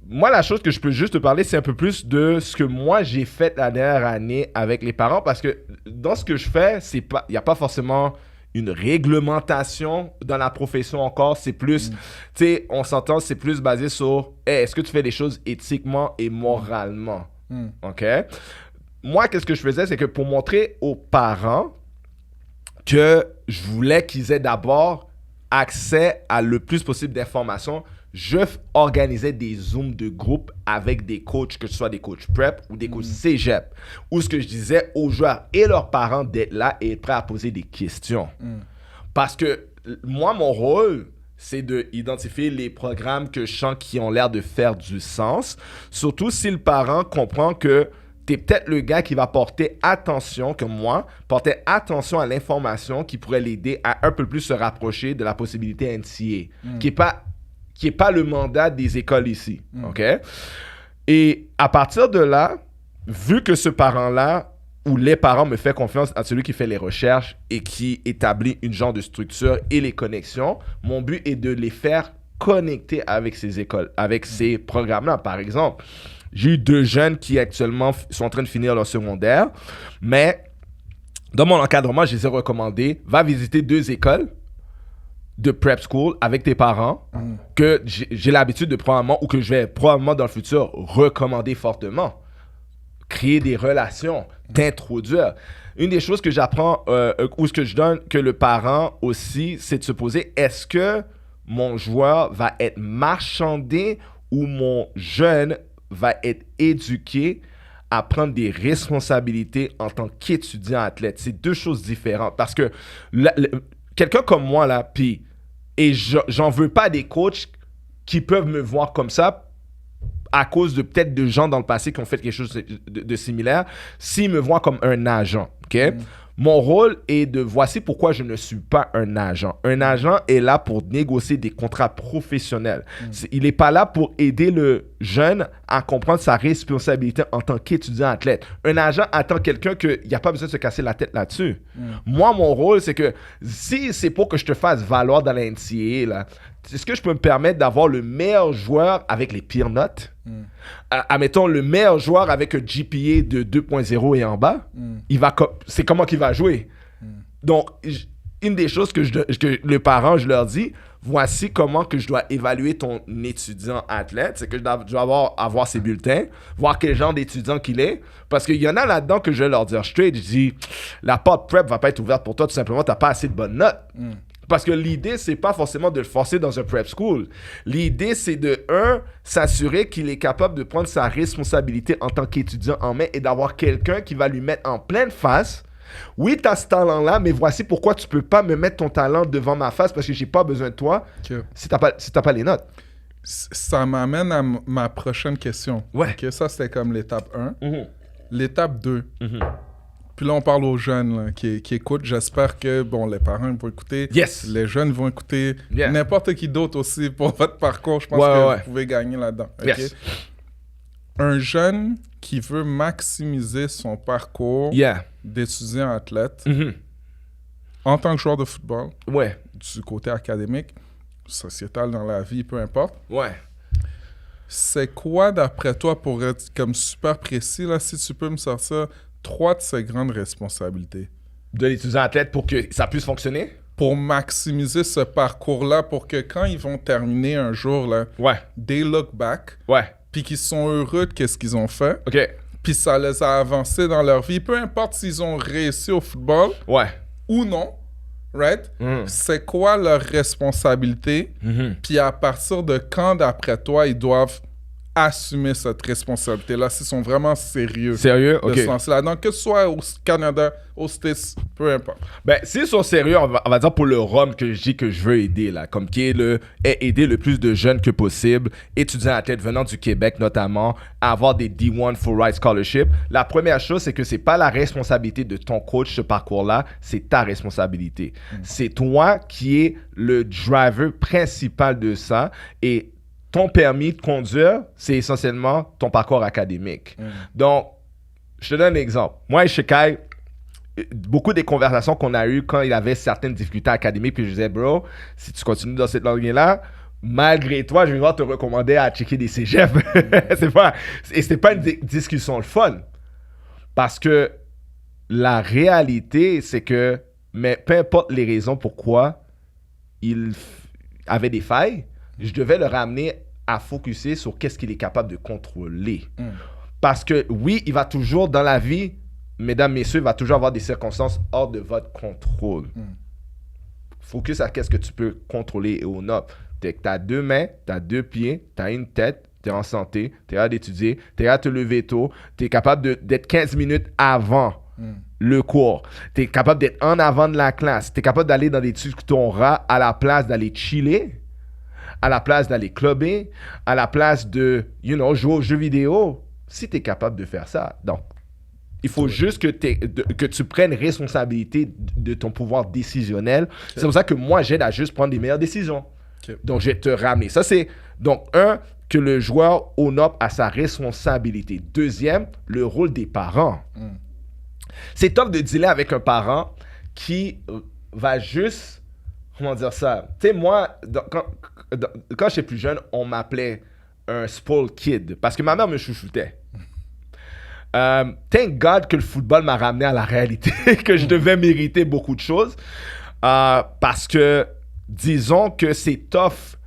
Moi, la chose que je peux juste te parler, c'est un peu plus de ce que moi, j'ai fait la dernière année avec les parents. Parce que dans ce que je fais, il n'y a pas forcément une réglementation dans la profession encore. C'est plus, tu sais, on s'entend, c'est plus basé sur, hey, est-ce que tu fais les choses éthiquement et moralement? OK? Moi, qu'est-ce que je faisais, c'est que pour montrer aux parents que je voulais qu'ils aient d'abord accès à le plus possible d'informations, je organisais des Zooms de groupe avec des coachs, que ce soit des coachs prep ou des coachs cégep, où ce que je disais aux joueurs et leurs parents d'être là et être prêts à poser des questions. Parce que moi, mon rôle, c'est d'identifier les programmes que je sens qui ont l'air de faire du sens, surtout si le parent comprend que tu es peut-être le gars qui va porter attention, comme moi, porter attention à l'information qui pourrait l'aider à un peu plus se rapprocher de la possibilité NCA, qui est pas le mandat des écoles ici. OK? Et à partir de là, vu que ce parent-là, ou les parents me fait confiance à celui qui fait les recherches et qui établit une genre de structure et les connexions, mon but est de les faire connecter avec ces écoles, avec ces programmes-là. Par exemple, j'ai eu 2 jeunes qui actuellement sont en train de finir leur secondaire, mais dans mon encadrement, je les ai recommandés, va visiter 2 écoles, de prep school avec tes parents que j'ai l'habitude de probablement, ou que je vais probablement dans le futur recommander fortement. Créer des relations, t'introduire. Une des choses que j'apprends, ou ce que je donne que le parent aussi, c'est de se poser, est-ce que mon joueur va être marchandé ou mon jeune va être éduqué à prendre des responsabilités en tant qu'étudiant athlète? C'est deux choses différentes. Parce que quelqu'un comme moi, là, puis, et j'en veux pas des coachs qui peuvent me voir comme ça à cause de peut-être de gens dans le passé qui ont fait quelque chose de similaire, s'ils me voient comme un agent, OK? Mon rôle est de voici pourquoi je ne suis pas un agent. Un agent est là pour négocier des contrats professionnels. Il n'est pas là pour aider le jeune à comprendre sa responsabilité en tant qu'étudiant athlète. Un agent attend quelqu'un qu'il n'y a pas besoin de se casser la tête là-dessus. Moi, mon rôle, c'est que si c'est pour que je te fasse valoir dans la NCAA, là, est-ce que je peux me permettre d'avoir le meilleur joueur avec les pires notes? Admettons, le meilleur joueur avec un GPA de 2.0 et en bas, c'est comment qu'il va jouer. Donc, une des choses que les parents, je leur dis, voici comment que je dois évaluer ton étudiant athlète. C'est que je dois avoir ses bulletins, voir quel genre d'étudiant qu'il est. Parce qu'il y en a là-dedans que je vais leur dire straight. Je dis, la porte prep va pas être ouverte pour toi, tout simplement, tu n'as pas assez de bonnes notes. Parce que l'idée, c'est pas forcément de le forcer dans un prep school. L'idée, c'est de, s'assurer qu'il est capable de prendre sa responsabilité en tant qu'étudiant en main et d'avoir quelqu'un qui va lui mettre en pleine face. Oui, tu as ce talent-là, mais voici pourquoi tu peux pas me mettre ton talent devant ma face parce que j'ai pas besoin de toi si t'as pas les notes. Ça m'amène à ma prochaine question. Ouais. Okay, ça, c'était comme l'étape 1. L'étape 2. Puis là, on parle aux jeunes là, qui écoutent. J'espère que les parents vont écouter. Yes. Les jeunes vont écouter. Yeah. N'importe qui d'autre aussi pour votre parcours. Je pense que vous pouvez gagner là-dedans. Okay? Yes. Un jeune qui veut maximiser son parcours d'étudiant athlète en tant que joueur de football, du côté académique, sociétal dans la vie, peu importe. C'est quoi, d'après toi, pour être comme super précis, là, si tu peux me sortir 3 de ces grandes responsabilités? De l'étudiant athlète pour que ça puisse fonctionner? Pour maximiser ce parcours-là, pour que quand ils vont terminer un jour, là, they look back, puis qu'ils sont heureux de ce qu'ils ont fait, puis ça les a avancés dans leur vie, peu importe s'ils ont réussi au football ou non, right? C'est quoi leur responsabilité? Puis à partir de quand, d'après toi, ils doivent assumer cette responsabilité-là, s'ils sont vraiment sérieux. Sérieux? De se lancer là-dedans, que ce soit au Canada, aux States, peu importe. Ben, s'ils sont sérieux, on va dire pour le ROM que je dis que je veux aider, là, comme qui est aider le plus de jeunes que possible, étudiants athlètes venant du Québec notamment, à avoir des D1 Full Ride Scholarship. La première chose, c'est que c'est pas la responsabilité de ton coach, ce parcours-là, c'est ta responsabilité. C'est toi qui es le driver principal de ça, et ton permis de conduire, c'est essentiellement ton parcours académique. Donc, je te donne un exemple. Moi et Shekai, beaucoup des conversations qu'on a eues quand il avait certaines difficultés académiques, puis je disais, bro, si tu continues dans cette langue-là, malgré toi, je vais devoir te recommander à checker des cégeps. C'est pas une discussion le fun. Parce que la réalité, c'est que, mais peu importe les raisons pourquoi il avait des failles, je devais le ramener à focuser sur qu'est-ce qu'il est capable de contrôler. Parce que oui, il va toujours dans la vie, mesdames, messieurs, il va toujours avoir des circonstances hors de votre contrôle. Focus à qu'est-ce que tu peux contrôler et au up. Tu as 2 mains, tu as 2 pieds, tu as une tête, tu es en santé, tu es capable d'étudier, tu es capable de te lever tôt, tu es capable d'être 15 minutes avant le cours. Tu es capable d'être en avant de la classe. Tu es capable d'aller dans des tutorats à la place d'aller chiller, à la place d'aller clubber, à la place de, jouer aux jeux vidéo. Si tu es capable de faire ça, donc, il faut juste que tu prennes responsabilité de ton pouvoir décisionnel. C'est pour ça que moi, j'aide à juste prendre des meilleures décisions. Donc, je vais te ramener. Ça, c'est, donc, que le joueur honore à sa responsabilité. Deuxième, le rôle des parents. C'est top de dealer avec un parent qui va juste, comment dire ça? Tu sais, moi, quand j'étais plus jeune, on m'appelait un spoiled kid parce que ma mère me chouchoutait. Thank God que le football m'a ramené à la réalité, que je devais mériter beaucoup de choses parce que disons que c'est tough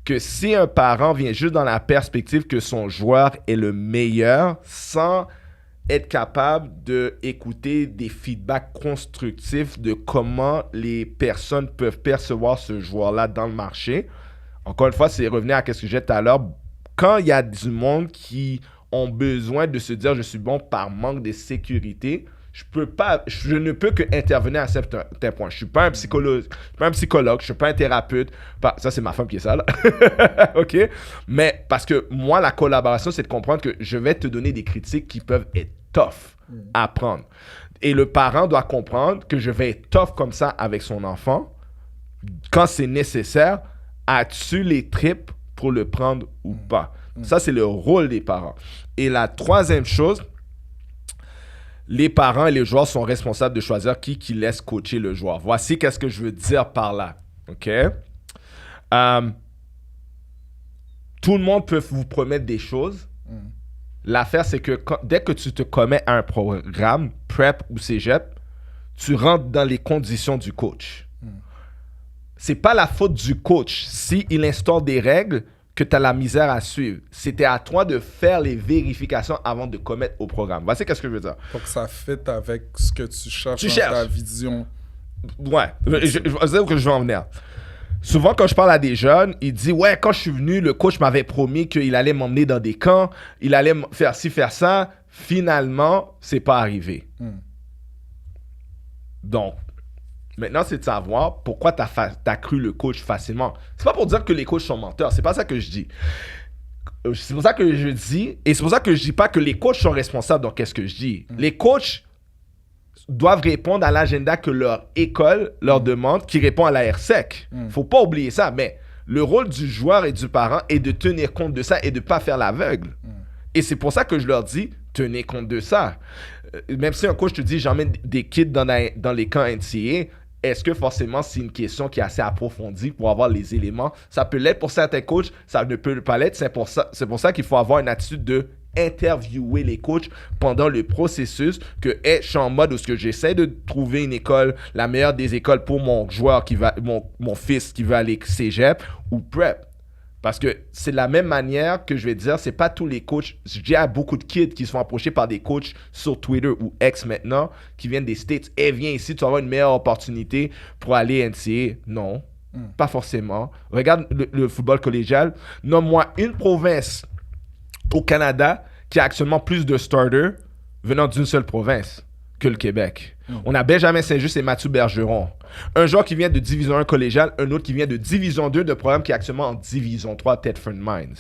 que si un parent vient juste dans la perspective que son joueur est le meilleur sans être capable d'écouter des feedbacks constructifs de comment les personnes peuvent percevoir ce joueur-là dans le marché. Encore une fois, c'est revenir à ce que je disais tout à l'heure. Quand il y a du monde qui ont besoin de se dire « je suis bon par manque de sécurité », je ne peux que intervenir à certains points. Je ne suis pas un psychologue, je ne suis pas un thérapeute. Ça, c'est ma femme qui est ça, là. OK? Mais parce que moi, la collaboration, c'est de comprendre que je vais te donner des critiques qui peuvent être tough à prendre. Et le parent doit comprendre que je vais être tough comme ça avec son enfant. Quand c'est nécessaire, as-tu les tripes pour le prendre ou pas? Ça, c'est le rôle des parents. Et la troisième chose, les parents et les joueurs sont responsables de choisir qui laisse coacher le joueur. Voici qu'est-ce que je veux dire par là. OK? Tout le monde peut vous promettre des choses. L'affaire, c'est que dès que tu te commets à un programme, prep ou cégep, tu rentres dans les conditions du coach. C'est pas la faute du coach s'il instaure des règles que tu as la misère à suivre. C'était à toi de faire les vérifications avant de commettre au programme. Voici qu'est-ce que je veux dire. Pour que ça fitte avec ce que tu cherches dans ta vision. Ouais, je sais où que je veux en venir. Souvent, quand je parle à des jeunes, ils disent « Ouais, quand je suis venu, le coach m'avait promis qu'il allait m'emmener dans des camps, il allait faire ci, faire ça. Finalement, c'est pas arrivé. Donc, maintenant, c'est de savoir pourquoi tu as cru le coach facilement. C'est pas pour dire que les coachs sont menteurs. C'est pas ça que je dis. C'est pour ça que je dis, et c'est pour ça que je dis pas que les coachs sont responsables dans qu'est-ce que je dis. Les coachs doivent répondre à l'agenda que leur école leur demande, qui répond à la RSEC. Faut pas oublier ça. Mais le rôle du joueur et du parent est de tenir compte de ça et de pas faire l'aveugle. Et c'est pour ça que je leur dis, tenez compte de ça. Même si un coach te dit, j'emmène des kids dans les camps NCAA, est-ce que forcément c'est une question qui est assez approfondie pour avoir les éléments? Ça peut l'être pour certains coachs, ça ne peut pas l'être. C'est pour ça qu'il faut avoir une attitude de interviewer les coachs pendant le processus, que je suis en mode où j'essaie de trouver une école, la meilleure des écoles pour mon joueur, mon fils qui veut aller cégep ou prep. Parce que c'est de la même manière que je vais dire, c'est pas tous les coachs. Je dis à beaucoup de kids qui sont approchés par des coachs sur Twitter ou X maintenant, qui viennent des States. « Viens ici, tu vas avoir une meilleure opportunité pour aller NCAA. » Non, pas forcément. Regarde le football collégial. Nomme-moi une province au Canada qui a actuellement plus de starters venant d'une seule province que le Québec. On a Benjamin Saint-Just et Mathieu Bergeron. Un joueur qui vient de Division 1 collégial, un autre qui vient de Division 2 de programme qui est actuellement en Division 3 Thetford Mines.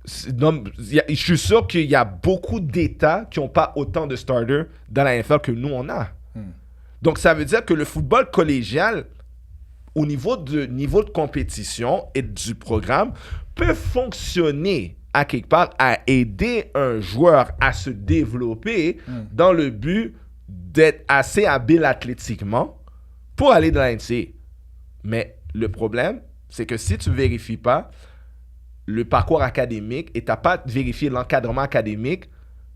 Je suis sûr qu'il y a beaucoup d'États qui n'ont pas autant de starters dans la NFL que nous, on a. Donc, ça veut dire que le football collégial, au niveau de compétition et du programme, peut fonctionner à quelque part à aider un joueur à se développer dans le but d'être assez habile athlétiquement pour aller dans la NCAA. Mais le problème, c'est que si tu ne vérifies pas le parcours académique et tu n'as pas vérifié l'encadrement académique,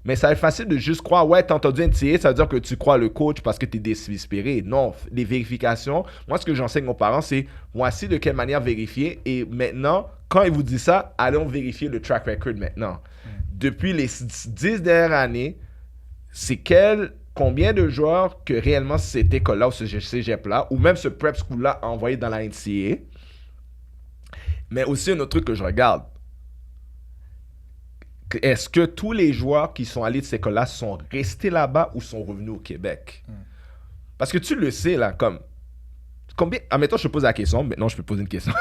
mais ça va être facile de juste croire, ouais, t'as entendu NCAA, ça veut dire que tu crois le coach parce que tu es désespéré. Non, les vérifications, moi, ce que j'enseigne aux parents, c'est voici de quelle manière vérifier. Et maintenant, quand ils vous disent ça, allons vérifier le track record maintenant. Depuis les 10 dernières années, c'est combien de joueurs que réellement cette école-là ou ce cégep-là, ou même ce prep school-là a envoyé dans la NCAA. Mais aussi un autre truc que je regarde. Est-ce que tous les joueurs qui sont allés de cette école-là sont restés là-bas ou sont revenus au Québec? Parce que tu le sais, là, combien... Admettons, je te pose la question. Maintenant, je peux poser une question.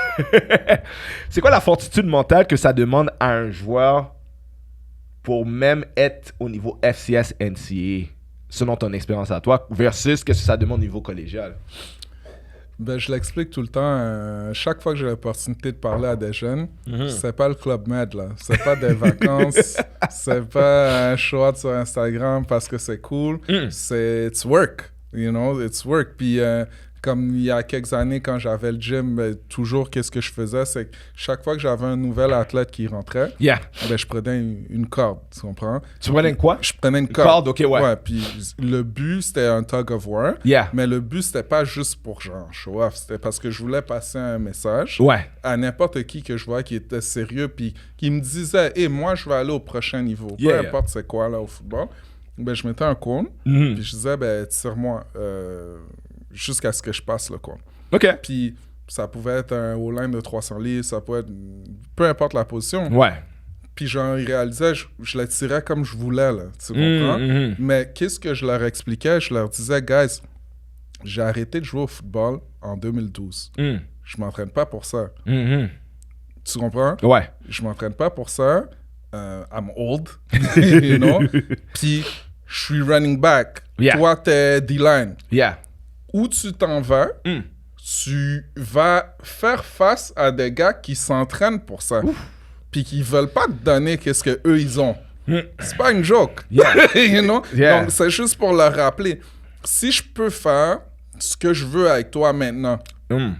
C'est quoi la fortitude mentale que ça demande à un joueur pour même être au niveau FCS NCAA, selon ton expérience à toi, versus ce que ça demande au niveau collégial? Ben, je l'explique tout le temps. Chaque fois que j'ai l'opportunité de parler à des jeunes, c'est pas le Club Med, là. C'est pas des vacances. C'est pas un short sur Instagram parce que c'est cool. C'est it's work. You know, it's work. Puis Comme il y a quelques années, quand j'avais le gym, ben, toujours, qu'est-ce que je faisais? C'est que chaque fois que j'avais un nouvel athlète qui rentrait, Yeah. ben, je prenais une corde, tu comprends? Tu prenais quoi? Je prenais une Une corde. corde, ok, ouais. Puis le but, c'était un tug of war. Yeah. Mais le but, c'était pas juste pour genre show off. C'était parce que je voulais passer un message Ouais. à n'importe qui que je vois qui était sérieux puis qui me disait « Hey, moi, je vais aller au prochain niveau. Yeah. Peu importe c'est quoi, là, au football. » Ben, je mettais un cône, Mhm. puis je disais « Ben, tire-moi jusqu'à ce que je passe le cône. » OK. Puis ça pouvait être un all-line de 300 livres, ça pouvait être... Peu importe la position. Ouais. Puis genre, ils réalisaient, je les tirais comme je voulais, là. Tu comprends? Mhm. Mais qu'est-ce que je leur expliquais? Je leur disais, guys, j'ai arrêté de jouer au football en 2012. Mhm. Je m'entraîne pas pour ça. Mhm. Tu comprends? Ouais. Je m'entraîne pas pour ça. I'm old, you know? Puis je suis running back. Yeah. Toi, t'es D-line. Yeah. Où tu t'en vas, Mm. tu vas faire face à des gars qui s'entraînent pour ça. Puis qui veulent pas te donner qu'est-ce que eux ils ont. C'est pas une joke. Yeah. You know? Yeah. Donc, c'est juste pour leur rappeler. Si je peux faire ce que je veux avec toi maintenant, Mm.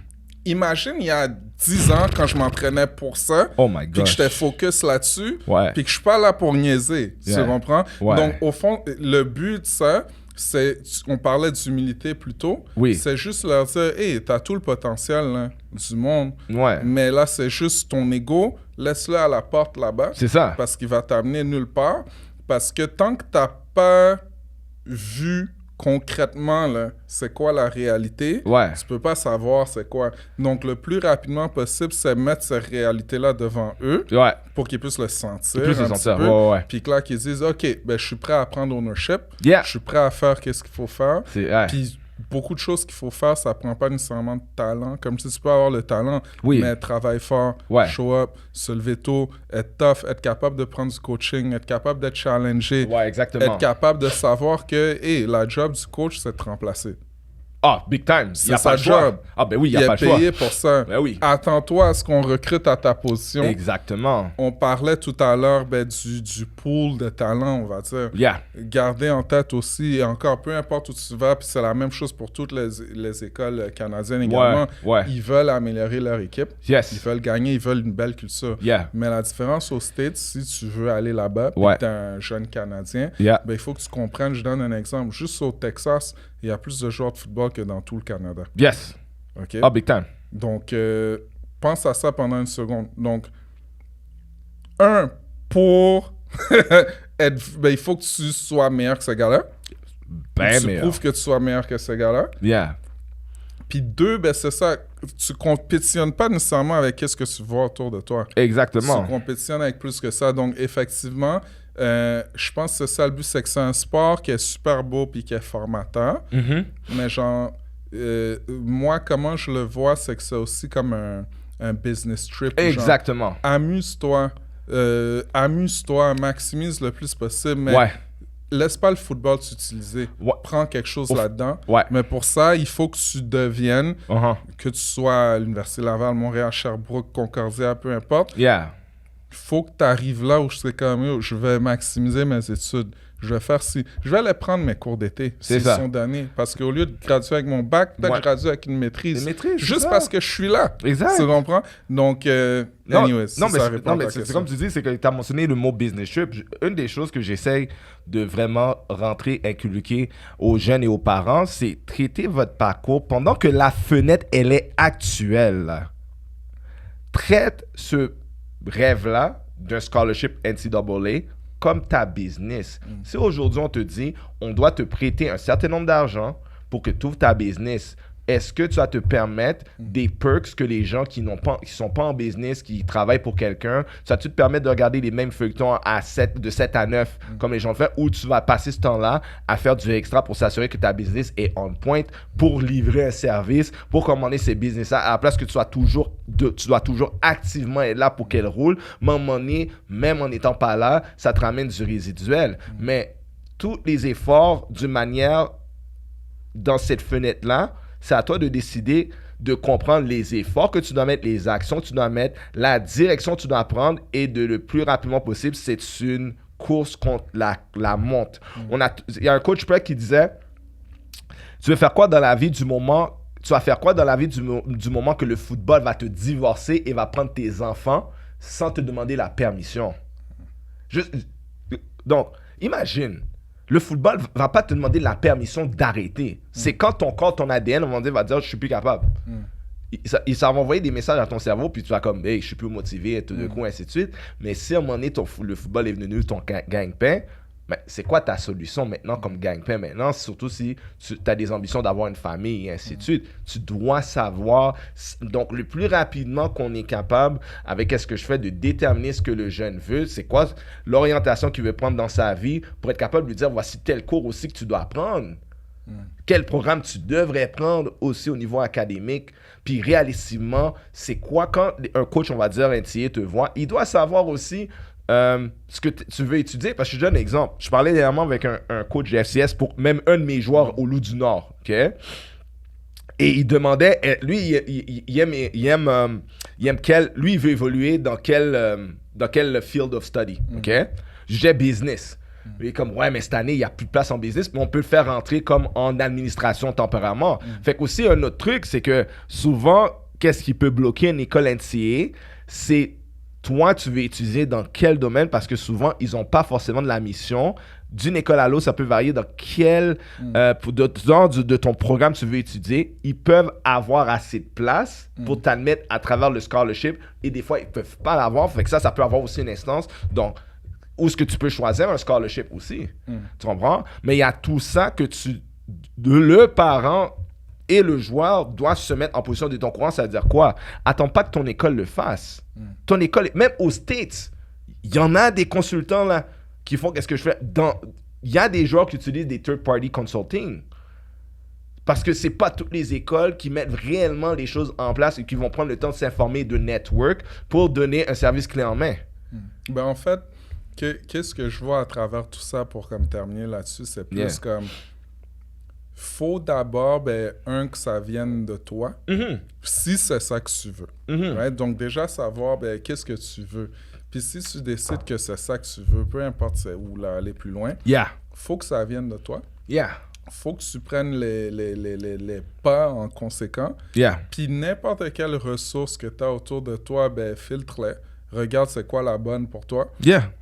imagine il y a 10 ans quand je m'entraînais pour ça, Oh my puis que gosh. j'étais focus là-dessus, Ouais. puis que je suis pas là pour niaiser. Yeah. Tu comprends? Ouais. Donc, au fond, le but de ça, on parlait d'humilité plus tôt. Oui. C'est juste leur dire, hey, t'as tout le potentiel là, du monde. Ouais. Mais là, c'est juste ton ego. Laisse-le à la porte là-bas. C'est ça. Parce qu'il va t'amener nulle part. Parce que tant que t'as pas vu concrètement là, c'est quoi la réalité, Ouais. tu peux pas savoir c'est quoi. Donc, le plus rapidement possible, c'est mettre cette réalité-là devant eux Ouais. pour qu'ils puissent le sentir. Plus se un sentir. petit peu. Ouais. Puis que là, qu'ils disent, OK, ben, je suis prêt à prendre ownership. Yeah. Je suis prêt à faire qu'est-ce qu'il faut faire. C'est, ouais. Puis beaucoup de choses qu'il faut faire, ça prend pas nécessairement de talent. Comme si tu peux avoir le talent, Oui. mais travailler fort, Ouais. show up, se lever tôt, être tough, être capable de prendre du coaching, être capable d'être challengé, Ouais, exactement. être capable de savoir que hey, la job du coach, c'est de te remplacer. Ah, big time. Il n'y a C'est pas sa le choix. job. Ah, ben oui, il Il n'y a est pas le choix. payé pour ça. Ben oui. Attends-toi à ce qu'on recrute à ta position. Exactement. On parlait tout à l'heure du pool de talent, on va dire. Yeah. Garder en tête aussi, et encore, peu importe où tu vas, puis c'est la même chose pour toutes les écoles canadiennes également. Ouais. Ils veulent améliorer leur équipe. Yes. Ils veulent gagner, ils veulent une belle culture. Yeah. Mais la différence aux States, si tu veux aller là-bas, puis Ouais. que tu es un jeune Canadien, Yeah. ben, il faut que tu comprennes. Je donne un exemple. Juste au Texas, il y a plus de joueurs de football que dans tout le Canada. Yes. OK? Ah, big time. Donc, pense à ça pendant une seconde. Donc, pour ben, il faut que tu sois meilleur que ce gars-là. Ben Tu meilleur. prouves que tu sois meilleur que ce gars-là. Yeah. Puis 2, ben, c'est ça. Tu compétitionnes pas nécessairement avec ce que tu vois autour de toi. Exactement. Tu compétitionnes avec plus que ça. Donc, effectivement, je pense que c'est ça le but, c'est que c'est un sport qui est super beau puis qui est formateur. Mhm. Mais genre, moi, comment je le vois, c'est que c'est aussi comme un business trip. Genre, Exactement. amuse-toi. Amuse-toi, maximise le plus possible, mais Ouais. laisse pas le football t'utiliser. Ouais. Prends quelque chose Ouf. là-dedans. Ouais. Mais pour ça, il faut que tu deviennes, Uh-huh. que tu sois à l'Université Laval, Montréal, Sherbrooke, Concordia, peu importe, Yeah. il faut que tu arrives là où je serai comme, yo, je vais maximiser mes études. Je vais faire ci. Je vais aller prendre mes cours d'été C'est s'ils ça. sont donnés. Parce qu'au lieu de graduer avec mon bac, peut-être que Ouais. je gradue avec une maîtrise. Une maîtrise, c'est Juste ça. parce que je suis là. Exact. Tu comprends? Donc, Non, anyways, non, si mais, ça c'est- répond non, à mais ta c'est question. comme tu dis, c'est que tu as mentionné le mot business trip. Une des choses que j'essaye de vraiment rentrer, inculquer aux jeunes et aux parents, c'est traiter votre parcours pendant que la fenêtre, elle est actuelle. Traite ce rêve-là d'un scholarship NCAA comme ta business. Si aujourd'hui on te dit, on doit te prêter un certain nombre d'argent pour que tu ouvres ta business, est-ce que tu vas te permettre des perks que les gens qui sont pas en business, qui travaillent pour quelqu'un, ça va te permettre de regarder les mêmes feuilletons de 7 à 9 comme les gens le font, ou tu vas passer ce temps-là à faire du extra pour s'assurer que ta business est on point pour livrer un service, pour commander ces business-là, à la place que tu dois toujours activement être là pour qu'elle roule. Mais à un moment donné, même en n'étant pas là, ça te ramène du résiduel. Mais tous les efforts d'une manière dans cette fenêtre-là, c'est à toi de décider de comprendre les efforts que tu dois mettre, les actions que tu dois mettre, la direction que tu dois prendre et de le plus rapidement possible, c'est une course contre la monte. Il y a un coach près qui disait, tu veux faire quoi dans la vie du moment tu vas faire quoi dans la vie du moment que le football va te divorcer et va prendre tes enfants sans te demander la permission? Donc, imagine, le football va pas te demander la permission d'arrêter. C'est quand ton corps, ton ADN, va dire, je suis plus capable. Ça va envoyer des messages à ton cerveau, puis tu vas comme, hey, je suis plus motivé, et tout de coup, ainsi de suite. Mais si à un moment donné, le football est devenu ton gagne-pain, ben, c'est quoi ta solution maintenant comme gagne-pain maintenant? Surtout si tu as des ambitions d'avoir une famille et ainsi de suite. Tu dois savoir, donc le plus rapidement qu'on est capable, avec ce que je fais, de déterminer ce que le jeune veut, c'est quoi l'orientation qu'il veut prendre dans sa vie, pour être capable de lui dire, voici tel cours aussi que tu dois prendre. Quel programme tu devrais prendre aussi au niveau académique. Puis réalistement, c'est quoi quand un coach, on va dire, NCAA te voit, il doit savoir aussi ce que tu veux étudier. Parce que je te donne un exemple. Je parlais dernièrement avec un coach de FCS pour même un de mes joueurs au Loup du Nord. OK? Et il demandait, lui, il aime lui, il veut évoluer dans quel field of study. OK? Je disais business. Il est comme, ouais, mais cette année, il n'y a plus de place en business, mais on peut le faire rentrer comme en administration temporairement. Fait qu'aussi, un autre truc, c'est que souvent, qu'est-ce qui peut bloquer une école NCAA, c'est toi, tu veux étudier dans quel domaine, parce que souvent, ils n'ont pas forcément de la mission. D'une école à l'autre, ça peut varier dans quel de ton programme tu veux étudier. Ils peuvent avoir assez de place pour t'admettre à travers le scholarship, et des fois, ils ne peuvent pas l'avoir. Fait que ça peut avoir aussi une instance. Donc, où est-ce que tu peux choisir un scholarship aussi. Tu comprends? Mais il y a tout ça que le parent et le joueur doivent se mettre en position de ton courant. Ça veut dire quoi? Attends pas que ton école le fasse. Ton école, même aux States, il y en a des consultants là qui font qu'est-ce que je fais. Il y a des joueurs qui utilisent des third-party consulting. Parce que c'est pas toutes les écoles qui mettent réellement les choses en place et qui vont prendre le temps de s'informer de network pour donner un service clé en main. Ben en fait, qu'est-ce que je vois à travers tout ça pour comme terminer là-dessus, c'est plus comme faut d'abord que ça vienne de toi, si c'est ça que tu veux. Right? Donc déjà savoir qu'est-ce que tu veux. Puis si tu décides que c'est ça que tu veux, peu importe c'est où là, aller plus loin, faut que ça vienne de toi. Faut que tu prennes les pas en conséquent. Puis n'importe quelle ressource que tu as autour de toi, filtre-les. Regarde c'est quoi la bonne pour toi.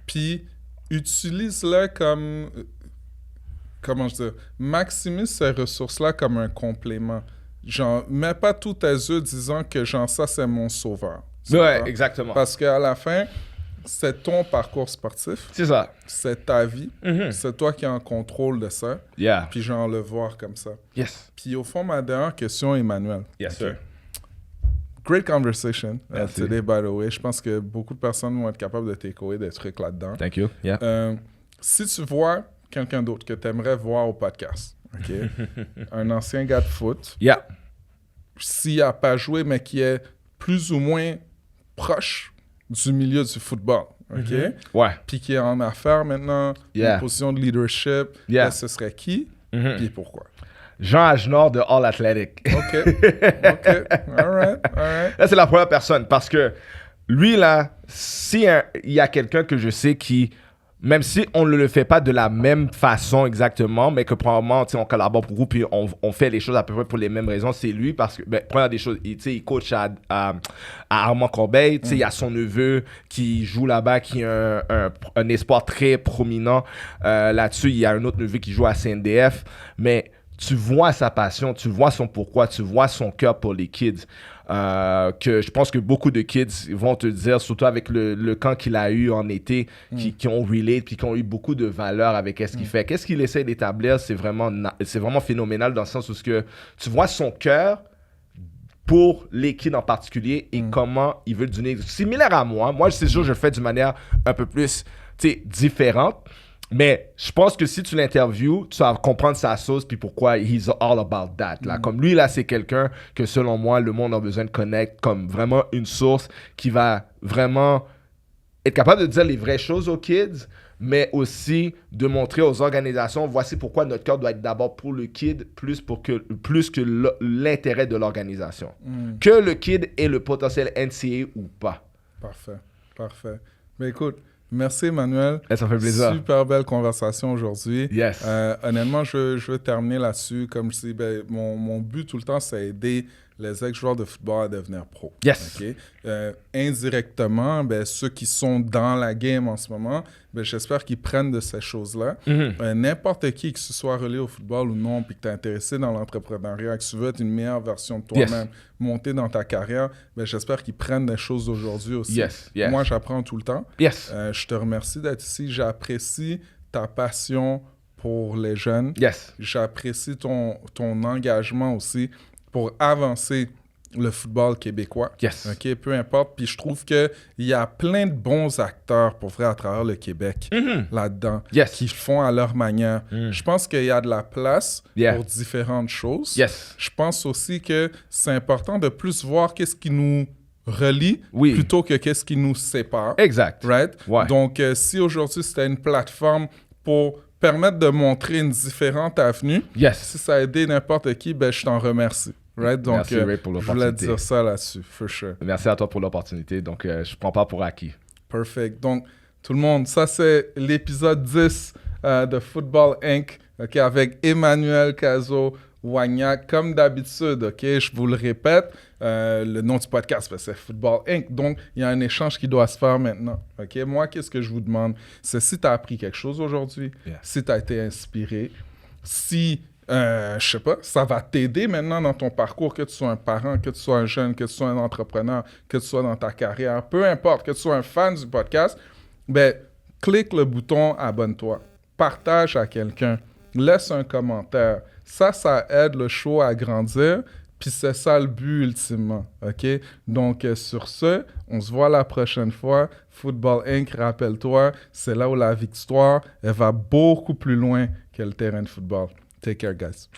Puis utilise-la comme... Comment je dis? Maximise ces ressources-là comme un complément. Genre, mets pas tous tes œufs disant que genre ça, c'est mon sauveur. Ouais, exactement. Parce qu'à la fin, c'est ton parcours sportif. C'est ça. C'est ta vie. C'est toi qui es en contrôle de ça. Puis genre, le voir comme ça. Puis au fond, ma dernière question, Emmanuel. Yes, sir. Great conversation today, by the way. Je pense que beaucoup de personnes vont être capables de t'échoer des trucs là-dedans. Thank you. Si tu vois quelqu'un d'autre que tu aimerais voir au podcast, un ancien gars de foot, s'il n'a pas joué, mais qui est plus ou moins proche du milieu du football, puis qui est en affaires maintenant, une position de leadership, ce serait qui, puis pourquoi? Jean Agenor de All Athletic. OK. All right. Là, c'est la première personne parce que lui, là, il y a quelqu'un que je sais qui, même si on ne le fait pas de la même façon exactement, mais que probablement, on collabore beaucoup puis on fait les choses à peu près pour les mêmes raisons, c'est lui parce que, première des choses, il coach à Armand Corbeil, il y a son neveu qui joue là-bas, qui a un espoir très prominent là-dessus. Il y a un autre neveu qui joue à CNDF, mais tu vois sa passion, tu vois son pourquoi, tu vois son cœur pour les kids. Que je pense que beaucoup de kids vont te dire, surtout avec le camp qu'il a eu en été, qui ont relate, puis qui ont eu beaucoup de valeur avec ce qu'il fait. Qu'est-ce qu'il essaie d'établir, c'est vraiment phénoménal dans le sens où tu vois son cœur pour les kids en particulier et comment il veut le donner. Similaire à moi. Moi, c'est sûr, je le fais d'une manière un peu plus différente. Mais je pense que si tu l'interviews, tu vas comprendre sa sauce puis pourquoi he's all about that. Là. Comme lui, là, c'est quelqu'un que selon moi, le monde a besoin de connaître comme vraiment une source qui va vraiment être capable de dire les vraies choses aux kids, mais aussi de montrer aux organisations, voici pourquoi notre cœur doit être d'abord pour le kid plus que l'intérêt de l'organisation. Que le kid ait le potentiel NCAA ou pas. Parfait. Mais écoute, Merci, Emmanuel. Ça fait plaisir. Super belle conversation aujourd'hui. Yes. Honnêtement, je veux terminer là-dessus. Comme je dis, mon but tout le temps, c'est aider les ex-joueurs de football à devenir pro. Yes. Okay? Indirectement, ceux qui sont dans la game en ce moment, j'espère qu'ils prennent de ces choses-là. N'importe qui, que ce soit relié au football ou non, puis que tu es intéressé dans l'entrepreneuriat, que tu veux être une meilleure version de toi-même, monter dans ta carrière, j'espère qu'ils prennent des choses d'aujourd'hui aussi. Yes. Yes. Moi, j'apprends tout le temps. Yes. Je te remercie d'être ici. J'apprécie ta passion pour les jeunes. Yes. J'apprécie ton engagement aussi pour avancer le football québécois. Yes. OK, peu importe. Puis je trouve qu'il y a plein de bons acteurs pour vrai à travers le Québec là-dedans qui le font à leur manière. Je pense qu'il y a de la place pour différentes choses. Yes. Je pense aussi que c'est important de plus voir qu'est-ce qui nous relie plutôt que qu'est-ce qui nous sépare. Exact. Right? Ouais. Donc, si aujourd'hui c'était une plateforme pour permettre de montrer une différente avenue, si ça a aidé n'importe qui, je t'en remercie. Right? Donc, merci Ray pour je voulais dire ça là-dessus, for sure. Merci à toi pour l'opportunité. Donc, je prends pas pour acquis. Perfect. Donc, tout le monde, ça c'est l'épisode 10 de Football Inc. Okay, avec Emmanuel Cazot-Wagnac. Comme d'habitude, okay, je vous le répète, le nom du podcast, c'est Football Inc. Donc, il y a un échange qui doit se faire maintenant. Okay? Moi, qu'est-ce que je vous demande? C'est si tu as appris quelque chose aujourd'hui, si tu as été inspiré, si... je sais pas, ça va t'aider maintenant dans ton parcours, que tu sois un parent, que tu sois un jeune, que tu sois un entrepreneur, que tu sois dans ta carrière, peu importe, que tu sois un fan du podcast, clique le bouton abonne-toi, partage à quelqu'un, laisse un commentaire. Ça aide le show à grandir, puis c'est ça le but ultimement, OK? Donc, sur ce, on se voit la prochaine fois. Football Inc., rappelle-toi, c'est là où la victoire, elle va beaucoup plus loin que le terrain de football. Take care, guys.